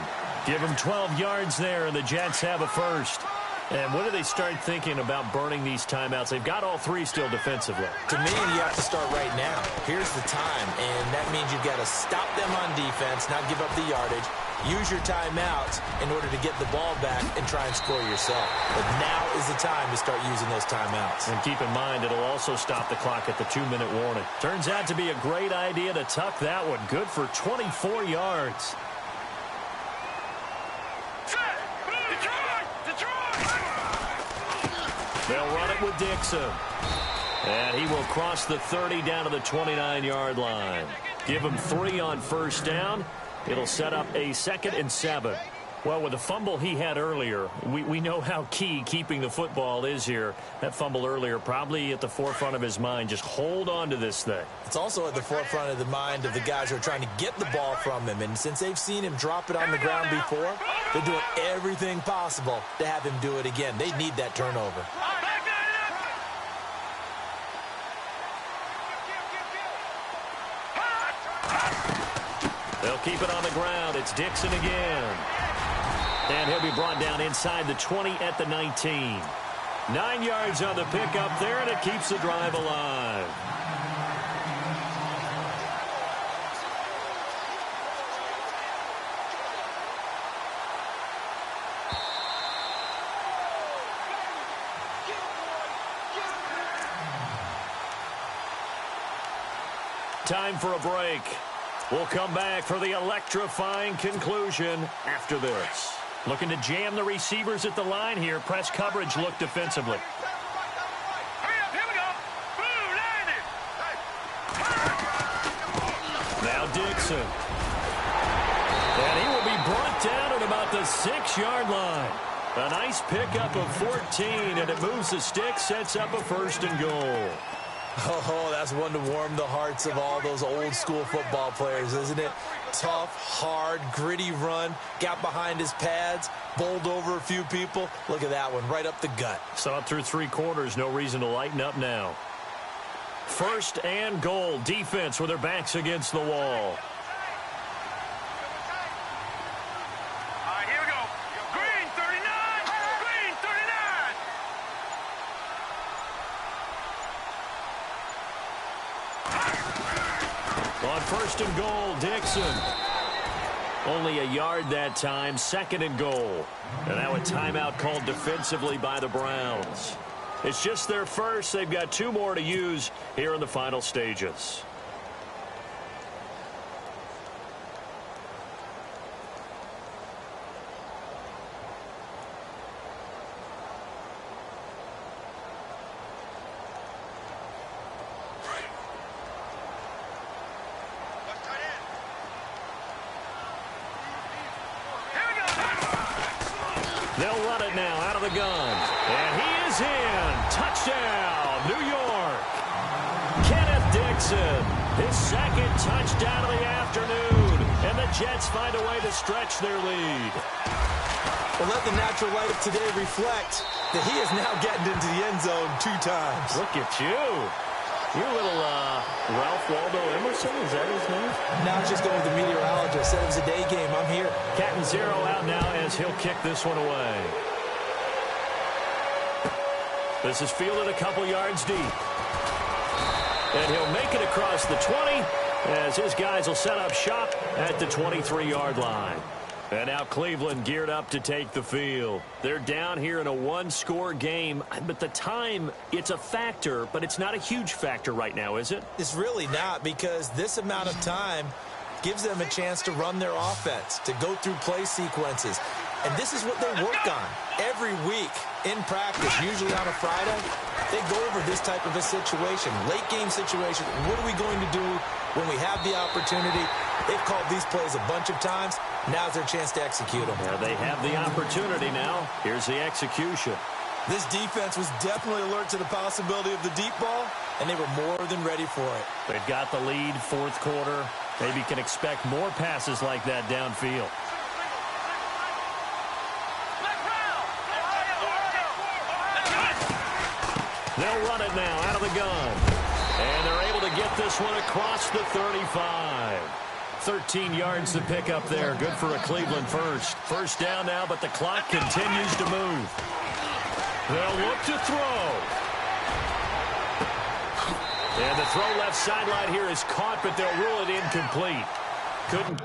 Give him 12 yards there, and the Jets have a first. And when do they start thinking about burning these timeouts? They've got all 3 still defensively. To me, you have to start right now. Here's the time, and that means you've got to stop them on defense, not give up the yardage, use your timeouts in order to get the ball back and try and score yourself. But now is the time to start using those timeouts. And keep in mind, it'll also stop the clock at the 2-minute warning. Turns out to be a great idea to tuck that one. Good for 24 yards. They'll run it with Dixon. And he will cross the 30 down to the 29-yard line. Give him 3 on first down. It'll set up a 2nd and 7. Well, with the fumble he had earlier, we know how key keeping the football is here. That fumble earlier probably at the forefront of his mind. Just hold on to this thing. It's also at the forefront of the mind of the guys who are trying to get the ball from him. And since they've seen him drop it on the ground before, they're doing everything possible to have him do it again. They need that turnover. They'll keep it on the ground. It's Dixon again. And he'll be brought down inside the 20 at the 19. 9 yards on the pickup there, and it keeps the drive alive. Time for a break. We'll come back for the electrifying conclusion after this. Looking to jam the receivers at the line here. Press coverage look defensively. Hurry up, here we go. Boom, landed. Now Dixon. And he will be brought down at about the 6-yard line. A nice pickup of 14, and it moves the stick, sets up a 1st and goal. Oh, that's one to warm the hearts of all those old-school football players, isn't it? Tough, hard, gritty run, got behind his pads, bowled over a few people. Look at that one, right up the gut. Saw it through 3 quarters, no reason to lighten up now. 1st and goal, defense with their backs against the wall. On 1st and goal, Dixon. Only a yard that time, 2nd and goal. And now a timeout called defensively by the Browns. It's just their first. They've got 2 more to use here in the final stages. They'll run it now out of the gun. And he is in. Touchdown, New York. Kenneth Dixon, his 2nd touchdown of the afternoon. And the Jets find a way to stretch their lead. Well, let the natural light of today reflect that he is now getting into the end zone 2 times. Look at you. You're a little Ralph Waldo Emerson, is that his name? Now it's just going with the meteorologist. Said it was a day game. I'm here. Cat and 0 out now as he'll kick this one away. This is fielded a couple yards deep. And he'll make it across the 20 as his guys will set up shop at the 23-yard line. And now Cleveland geared up to take the field. They're down here in a 1-score game, but the time, it's a factor, but it's not a huge factor right now, is it? It's really not, because this amount of time gives them a chance to run their offense, to go through play sequences. And this is what they work on every week in practice, usually on a Friday. They go over this type of a situation, late game situation. What are we going to do when we have the opportunity? They've called these plays a bunch of times. Now's their chance to execute them. Yeah, they have the opportunity now. Here's the execution. This defense was definitely alert to the possibility of the deep ball, and they were more than ready for it. They've got the lead, 4th quarter. Maybe can expect more passes like that downfield. They'll run it now out of the gun. And they're able to get this one across the 35. 13 yards to pick up there. Good for a Cleveland first. 1st down now, but the clock continues to move. They'll look to throw. And the throw left sideline here is caught, but they'll rule it incomplete. Couldn't.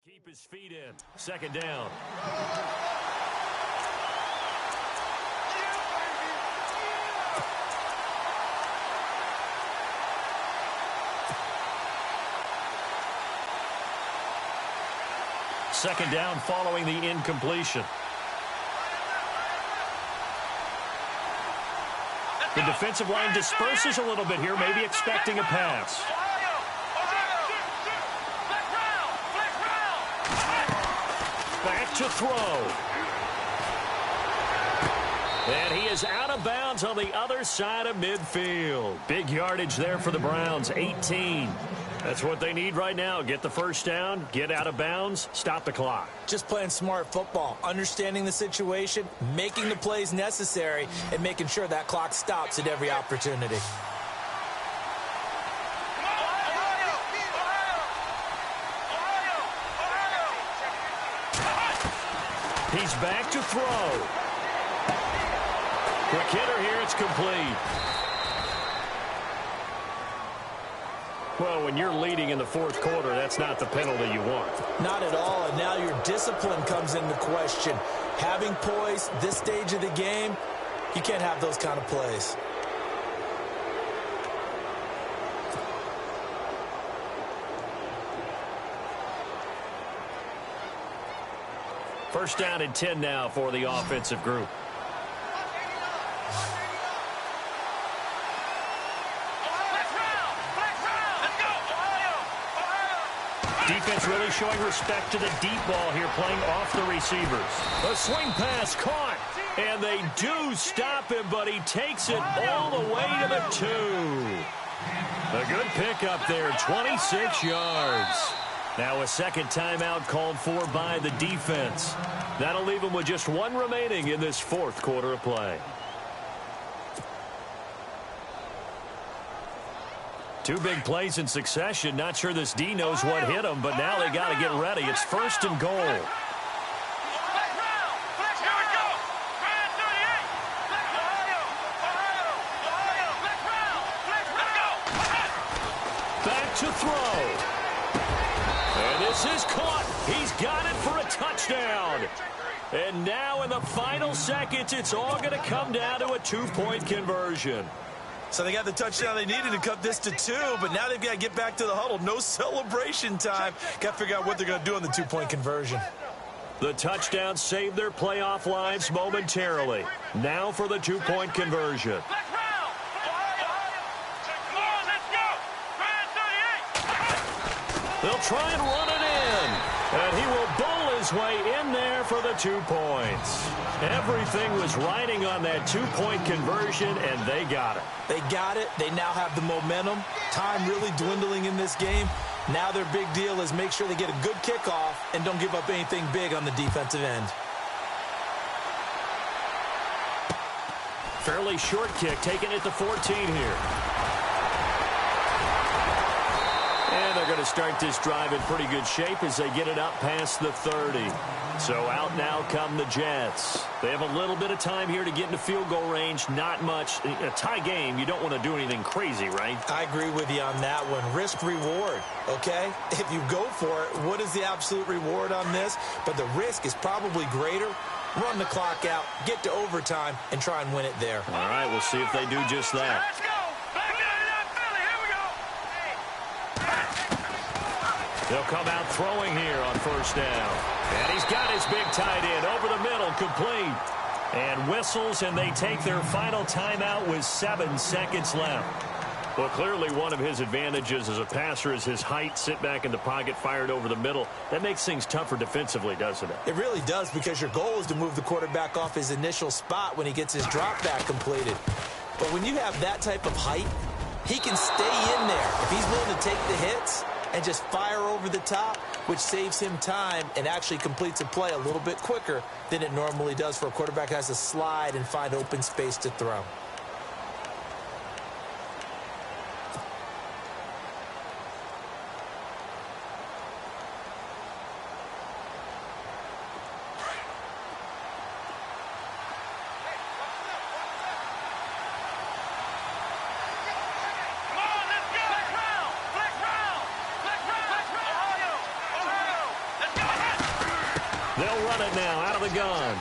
Keep his feet in. 2nd down. Second down following the incompletion. The defensive line disperses a little bit here, maybe expecting a pass. Back to throw. And he is out of bounds on the other side of midfield. Big yardage there for the Browns, 18. That's what they need right now. Get the 1st down, get out of bounds, stop the clock. Just playing smart football, understanding the situation, making the plays necessary, and making sure that clock stops at every opportunity. He's back to throw. Quick hitter here, it's complete. Well, when you're leading in the 4th quarter, that's not the penalty you want. Not at all, and now your discipline comes into question. Having poise this stage of the game, you can't have those kind of plays. First down and 10 now for the offensive group. defense really showing respect to the deep ball here, playing off the receivers. A swing pass caught, and they do stop him, but he takes it all the way to the 2. A good pickup there, 26 yards. Now a second timeout called for by the defense. That'll leave them with just one remaining in this fourth quarter of play. Two big plays in succession. Not sure this D knows what hit him, but now they got to get ready. It's first and goal. Back to throw. And this is caught. He's got it for a touchdown. And now in the final seconds, it's all going to come down to a two-point conversion. So they got the touchdown they needed to cut this to 2, but now they've got to get back to the huddle. No celebration time. Got to figure out what they're going to do on the two-point conversion. The touchdown saved their playoff lives momentarily. Now for the two-point conversion. They'll try and run it in. And he will bowl his way in there for the 2 points. Everything was riding on that two-point conversion, and they got it. They got it. They now have the momentum. Time really dwindling in this game. Now their big deal is make sure they get a good kickoff and don't give up anything big on the defensive end. Fairly short kick, taking it to 14 here. And they're going to start this drive in pretty good shape as they get it up past the 30. So out now come the Jets. They have a little bit of time here to get into field goal range. Not much. A tie game, you don't want to do anything crazy, right? I agree with you on that one. Risk-reward, okay? If you go for it, what is the absolute reward on this? But the risk is probably greater. Run the clock out, get to overtime, and try and win it there. All right, we'll see if they do just that. Let's go. Back it up, Philly. Here we go. They'll come out throwing here on first down. And he's got his big tight end over the middle, complete. And whistles, and they take their final timeout with 7 seconds left. Well, clearly one of his advantages as a passer is his height. Sit back in the pocket, fired over the middle. That makes things tougher defensively, doesn't it? It really does, because your goal is to move the quarterback off his initial spot when he gets his drop back completed. But when you have that type of height, he can stay in there. If he's willing to take the hits and just fire over the top, which saves him time and actually completes a play a little bit quicker than it normally does for a quarterback who has to slide and find open space to throw. They'll run it now out of the gun.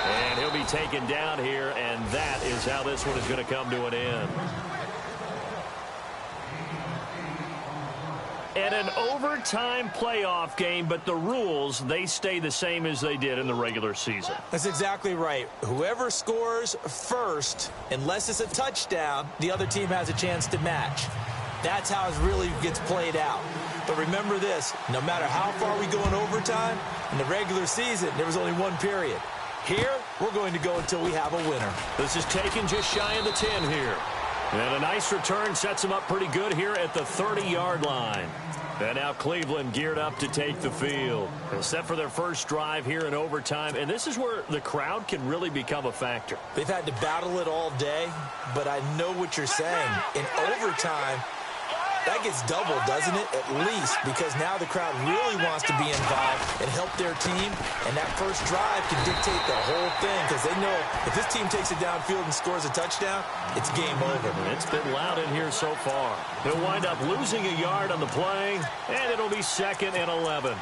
And he'll be taken down here, and that is how this one is going to come to an end. And an overtime playoff game, but the rules, they stay the same as they did in the regular season. That's exactly right. Whoever scores first, unless it's a touchdown, the other team has a chance to match. That's how it really gets played out. But remember this, no matter how far we go in overtime, in the regular season, there was only one period. Here, we're going to go until we have a winner. This is taken just shy of the 10 here. And a nice return sets him up pretty good here at the 30-yard line. And now Cleveland geared up to take the field. Set for their first drive here in overtime. And this is where the crowd can really become a factor. They've had to battle it all day, but I know what you're saying. In overtime, that gets doubled, doesn't it? At least, because now the crowd really wants to be involved and help their team. And that first drive can dictate the whole thing, because they know if this team takes it downfield and scores a touchdown, it's game over. It's been loud in here so far. He'll wind up losing a yard on the play, and it'll be 2nd and 11.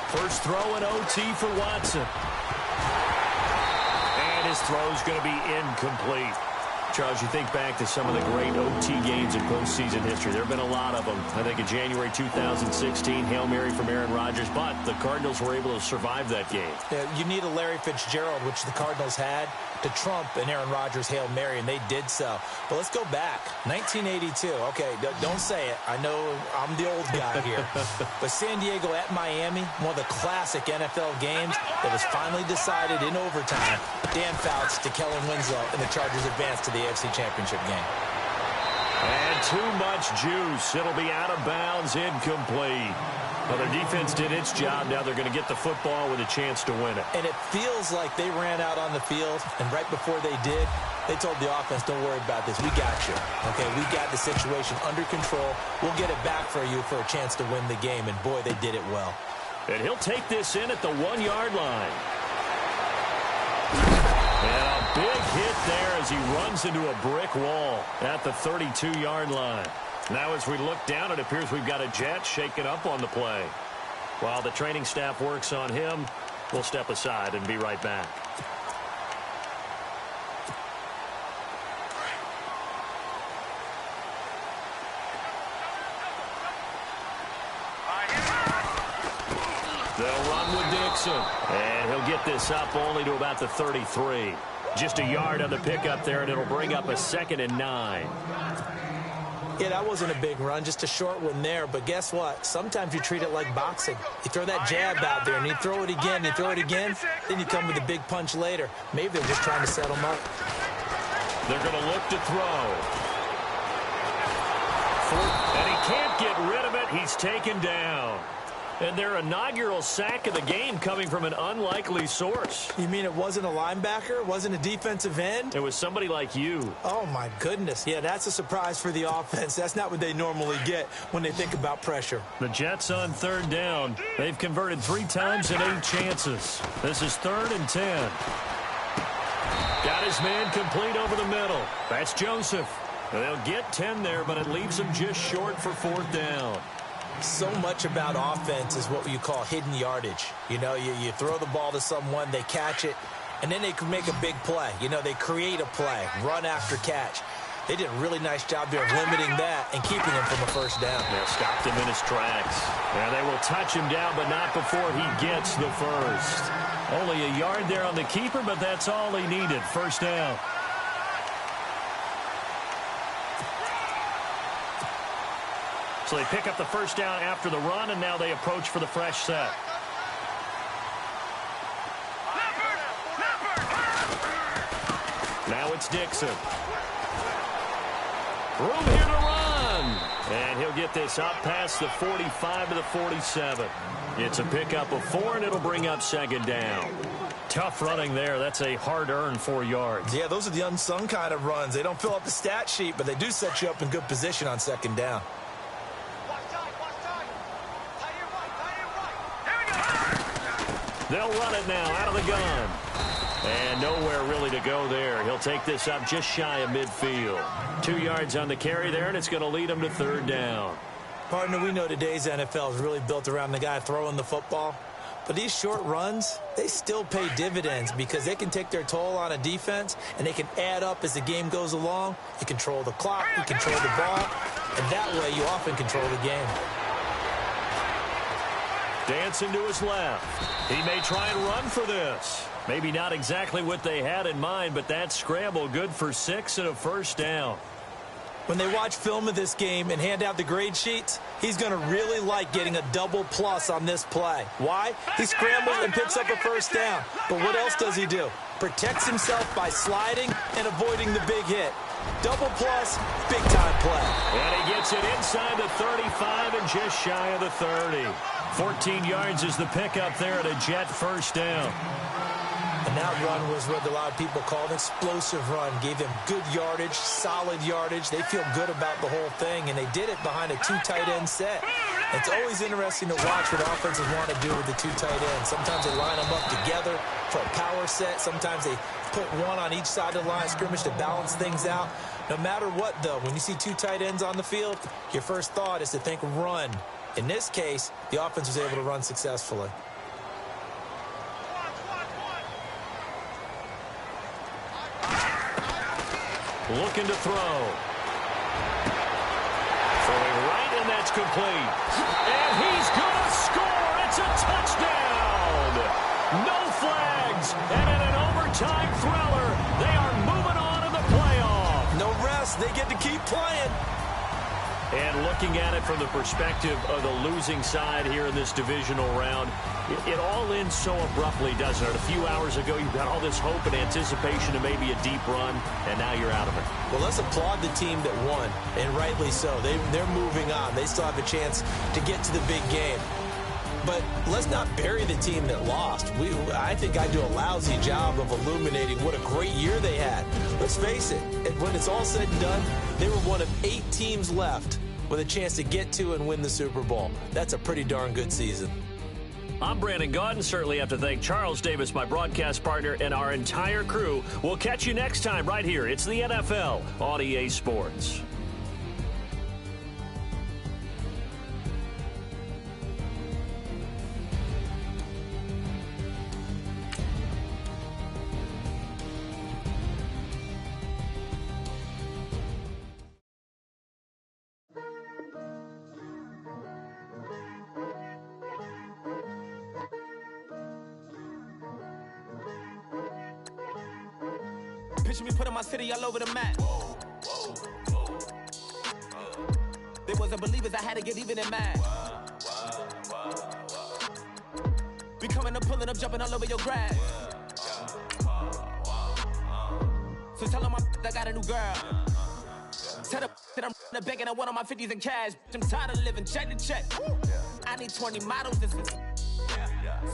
First throw in OT for Watson. And his throw's going to be incomplete. Charles, you think back to some of the great OT games in postseason history. There have been a lot of them. I think in January 2016, Hail Mary from Aaron Rodgers, but the Cardinals were able to survive that game. Yeah, you need a Larry Fitzgerald, which the Cardinals had, to trump an Aaron Rodgers Hail Mary, and they did so. But let's go back. 1982. Okay, don't say it. I know I'm the old guy here. But San Diego at Miami, one of the classic NFL games that was finally decided in overtime. Dan Fouts to Kellen Winslow, and the Chargers advanced to the AFC Championship game. And too much juice. It'll be out of bounds, incomplete. Well, their defense did its job. Now they're going to get the football with a chance to win it. And it feels like they ran out on the field, and right before they did, they told the offense, don't worry about this. We got you. Okay, we got the situation under control. We'll get it back for you for a chance to win the game. And, boy, they did it well. And he'll take this in at the 1-yard line. And a big hit there as he runs into a brick wall at the 32-yard line. Now as we look down, it appears we've got a Jet shaking up on the play. While the training staff works on him, we'll step aside and be right back. They'll run with Dixon. And he'll get this up only to about the 33. Just a yard on the pickup there, and it'll bring up a 2nd and 9. Yeah, that wasn't a big run, just a short one there. But guess what? Sometimes you treat it like boxing. You throw that jab out there, and you throw it again, you throw it again, then you come with a big punch later. Maybe they're just trying to set them up. They're going to look to throw. And he can't get rid of it. He's taken down. And their inaugural sack of the game coming from an unlikely source. You mean it wasn't a linebacker? It wasn't a defensive end? It was somebody like you. Oh, my goodness. Yeah, that's a surprise for the offense. That's not what they normally get when they think about pressure. The Jets on 3rd down. They've converted 3 times in 8 chances. This is 3rd and 10. Got his man complete over the middle. That's Joseph. They'll get 10 there, but it leaves them just short for 4th down. So much about offense is what you call hidden yardage. You know, you throw the ball to someone, they catch it, and then they can make a big play. You know, they create a play, run after catch. They did a really nice job there of limiting that and keeping him from a 1st down. Yeah, stopped him in his tracks. Now they will touch him down, but not before he gets the 1st. Only a yard there on the keeper, but that's all he needed. 1st down. So they pick up the 1st down after the run, and now they approach for the fresh set. Now it's Dixon. Room here to run. And he'll get this up past the 45 to the 47. It's a pickup of 4, and it'll bring up 2nd down. Tough running there. That's a hard-earned 4 yards. Yeah, those are the unsung kind of runs. They don't fill up the stat sheet, but they do set you up in good position on 2nd down. They'll run it now out of the gun. And nowhere really to go there. He'll take this up just shy of midfield. 2 yards on the carry there, and it's going to lead him to 3rd down. Partner, we know today's NFL is really built around the guy throwing the football. But these short runs, they still pay dividends because they can take their toll on a defense, and they can add up as the game goes along. You control the clock, you control the ball, and that way you often control the game. Dancing to his left. He may try and run for this. Maybe not exactly what they had in mind, but that scramble good for 6 and a 1st down. When they watch film of this game and hand out the grade sheets, he's going to really like getting a double plus on this play. Why? He scrambles and picks up a 1st down. But what else does he do? Protects himself by sliding and avoiding the big hit. Double plus, big-time play. And he gets it inside the 35 and just shy of the 30. 14 yards is the pickup there at a Jet 1st down. And that run was what a lot of people call an explosive run. Gave them good yardage, solid yardage. They feel good about the whole thing, and they did it behind a 2 tight end set. It's always interesting to watch what offenses want to do with the 2 tight ends. Sometimes they line them up together for a power set. Sometimes they put one on each side of the line of scrimmage to balance things out. No matter what, though, when you see 2 tight ends on the field, your first thought is to think run. In this case, the offense was able to run successfully. Looking to throw. Throwing right, and that's complete. And he's going to score. It's a touchdown. No flags. And in an overtime thriller, they are moving on to the playoff. No rest. They get to keep playing. And looking at it from the perspective of the losing side here in this divisional round, it all ends so abruptly, doesn't it? A few hours ago, you've got all this hope and anticipation of maybe a deep run, and now you're out of it. Well, let's applaud the team that won, and rightly so. They're moving on. They still have a chance to get to the big game. But let's not bury the team that lost. I think I do a lousy job of illuminating what a great year they had. Let's face it, when it's all said and done, they were one of 8 teams left with a chance to get to and win the Super Bowl. That's a pretty darn good season. I'm Brandon Gaudin. Certainly have to thank Charles Davis, my broadcast partner, and our entire crew. We'll catch you next time right here. It's the NFL on EA Sports. Picture me putting my city all over the map. They wasn't believers, I had to get even in mad. We coming up, pulling up, jumping all over your grass. So tell them I got a new girl. Tell them that I'm begging, I want all my 50s in cash. I'm tired of living check to check. I need 20 models.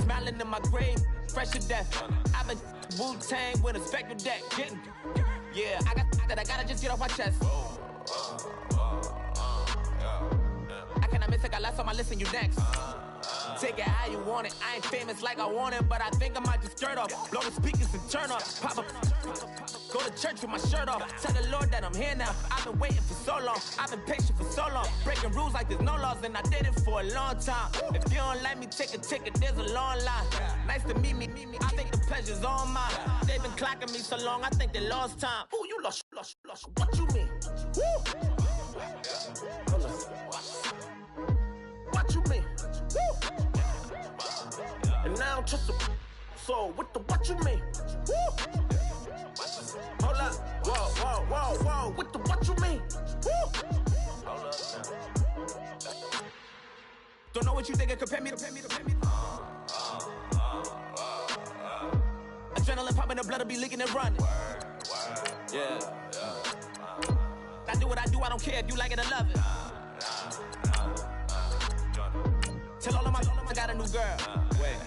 Smiling in my grave, fresh to death. I've been Wu-Tang with a spectral deck. Yeah, I gotta just get off my chest. I cannot miss it, got last on my list and you next. Take it how you want it. I ain't famous like I want it, but I think I might just skirt off. Blow the speakers and turn off. Pop up. Go to church with my shirt off. Tell the Lord that I'm here now. I've been waiting for so long. I've been patient for so long. Breaking rules like there's no laws, and I did it for a long time. If you don't like me, take a ticket. There's a long line. Nice to meet me. I think the pleasure's all mine. They've been clocking me so long, I think they lost time. Ooh, you lost. What you mean? Woo! What you mean? Woo! And now I'm just a so what you mean? Woo! Hold up, whoa, what you mean? Woo! Hold up. Don't know what you think, compare me. Adrenaline popping, the blood will be leaking and running. Yeah. I do what I do, I don't care if you like it or love it. Tell all of my I got a new girl. Wait.